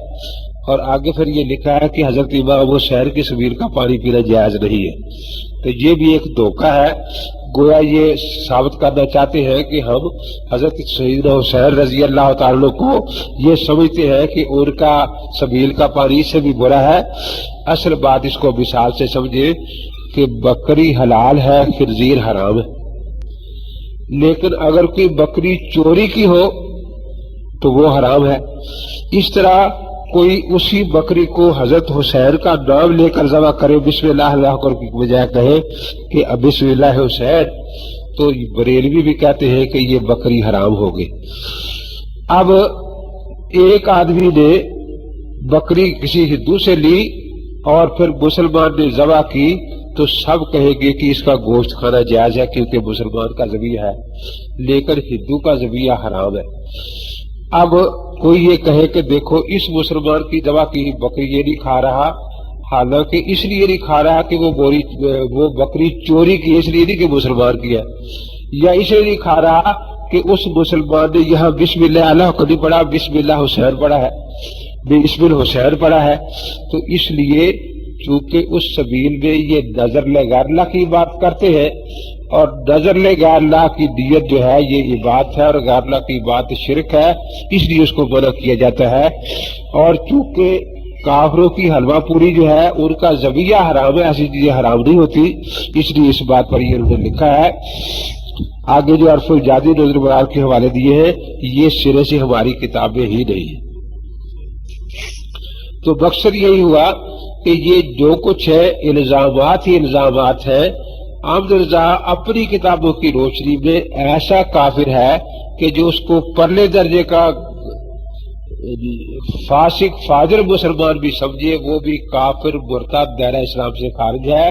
اور آگے پھر یہ لکھا ہے کہ حضرت امام ابو شہر کی سبیل کا پانی پینا جائز نہیں ہے۔ تو یہ بھی ایک دھوکہ ہے، گویا یہ ثابت کرنا چاہتے ہیں کہ ہم حضرت سیدنا حسین رضی اللہ تعالیٰ کو یہ سمجھتے ہیں کہ ان کا سبیل کا پانی سے بھی برا ہے۔ اصل بات اس کو مثال سے سمجھے کہ بکری حلال ہے، خنزیر حرام ہے، لیکن اگر کوئی بکری چوری کی ہو تو وہ حرام ہے۔ اس طرح کوئی اسی بکری کو حضرت حسین کا نام لے کر ذبح کرے، بسم اللہ اللہ کر کی بجائے کہے کہ بسم اللہ حسین، تو بریلوی بھی کہتے ہیں کہ یہ بکری حرام ہو گئی۔ اب ایک آدمی نے بکری کسی ہندو سے لی اور پھر مسلمان نے ذبح کی، تو سب کہیں گے کہ اس کا گوشت کھانا جائز ہے کیونکہ مسلمان کا ذبیحہ ہے، لیکن ہندو کا ذبیحہ حرام ہے۔ اب کوئی یہ کہے کہ دیکھو اس مسلمان کی ذبح کی بکری یہ نہیں کھا رہا، حالانکہ اس لیے نہیں کھا رہا کہ وہ بکری چوری کی، اس لیے نہیں کہ مسلمان کی ہے، یا اس لیے نہیں کھا رہا کہ اس مسلمان نے یہاں بسم اللہ اللہ کو نہیں پڑھا، بسم اللہ حسین پڑھا ہے، بسم الحسین پڑھا ہے۔ تو اس لیے چونکہ اس سبیل میں یہ نظر لے غیر اللہ کی بات کرتے ہیں، اور نظر لے غیر اللہ کی دیت جو ہے یہ عبادت ہے، اور غیر اللہ کی بات شرک ہے، اس لیے اس کو منع کیا جاتا ہے۔ اور چونکہ کافروں کی حلوہ پوری جو ہے ان کا ذبیحہ حرام ہے، ایسی چیزیں حرام نہیں ہوتی، اس لیے اس بات پر یہ انہوں نے لکھا ہے۔ آگے جو عرف الجادی نظر مراد کے حوالے دیے ہیں یہ سرے سے ہماری کتابیں ہی نہیں ہیں۔ تو مقصد یہی ہوا کہ یہ جو کچھ ہے الزامات ہی الزامات ہیں۔ احمد رضا اپنی کتابوں کی روشنی میں ایسا کافر ہے کہ جو اس کو پرلے درجے کا فاسق فاجر مسلمان بھی سمجھے وہ بھی کافر مرتد دائرہ اسلام سے خارج ہے،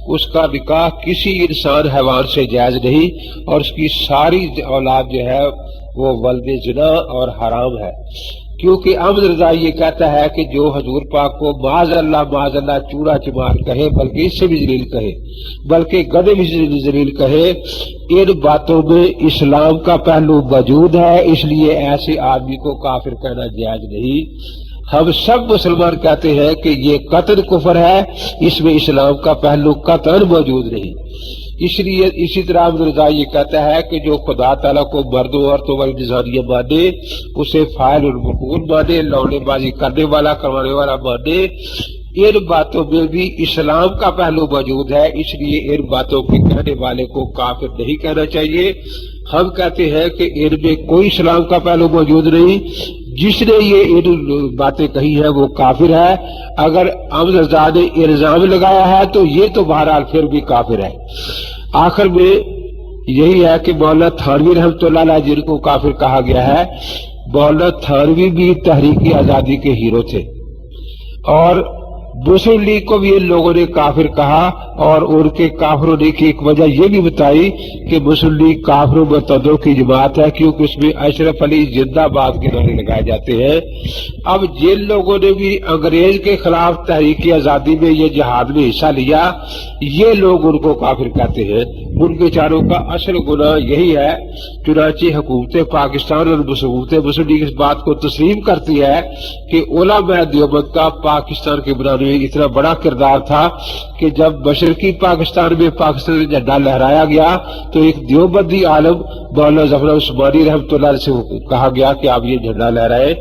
اس کا نکاح کسی انسان حیوان سے جائز نہیں، اور اس کی ساری اولاد جو ہے وہ ولد زنا اور حرام ہے، کیونکہ احمد رضا یہ کہتا ہے کہ جو حضور پاک کو معاذ اللہ چورا چمار کہے، بلکہ اس سے بھی ذلیل کہے، بلکہ گدھے بھی ذلیل کہے، ان باتوں میں اسلام کا پہلو موجود ہے، اس لیے ایسے آدمی کو کافر کہنا جائز نہیں۔ ہم سب مسلمان کہتے ہیں کہ یہ قطعاً کفر ہے، اس میں اسلام کا پہلو قطعاً موجود نہیں۔ اس لیے اسی طرح احمد رضا یہ کہتا ہے کہ جو خدا تعالیٰ کو مردوں عورتوں والی نظریہ مانے، اسے فاعل المفعول مانے، لونے بازی کرنے والا کروانے والا مانے، ان باتوں میں بھی اسلام کا پہلو موجود ہے، اس لیے ان باتوں کے کہنے والے کو کافر نہیں کہنا چاہیے۔ ہم کہتے ہیں کہ ان میں کوئی اسلام کا پہلو موجود نہیں، جس نے یہ ان باتیں کہی ہیں وہ کافر ہے۔ اگر احمد رضا نے الزام لگایا ہے تو یہ تو بہرحال پھر بھی کافر ہے۔ آخر میں یہی ہے کہ مولانا تھانوی رحمۃ اللہ علیہ جن کو کافر کہا گیا ہے، مولانا تھانوی بھی تحریک آزادی کے ہیرو تھے، اور مسلم لیگ کو بھی ان لوگوں نے کافر کہا، اور ان کے کافر ہونے کی ایک وجہ یہ بھی بتائی کہ مسلم لیگ کافروں مرتدوں کی جماعت ہے، کیونکہ اس میں اشرف علی زندہ باد کے نعرے لگائے جاتے ہیں۔ اب جن لوگوں نے بھی انگریز کے خلاف تحریک آزادی میں یہ جہاد میں حصہ لیا، یہ لوگ ان کو کافر کہتے ہیں۔ ان بیچاروں کا اصل گناہ یہی ہے، چنانچہ حکومت پاکستان اور حکومت مسلم لیگ اس بات کو تسلیم کرتی ہے کہ علماء دیوبند کا پاکستان کے بنانے میں اتنا بڑا کردار تھا کہ جب مشرقی پاکستان میں پاکستان کا جھنڈا لہرایا گیا تو ایک دیوبندی عالم مولانا ظفر عثمانی رحمۃ اللہ علیہ سے کہا گیا کہ آپ یہ جھنڈا لہرائیں۔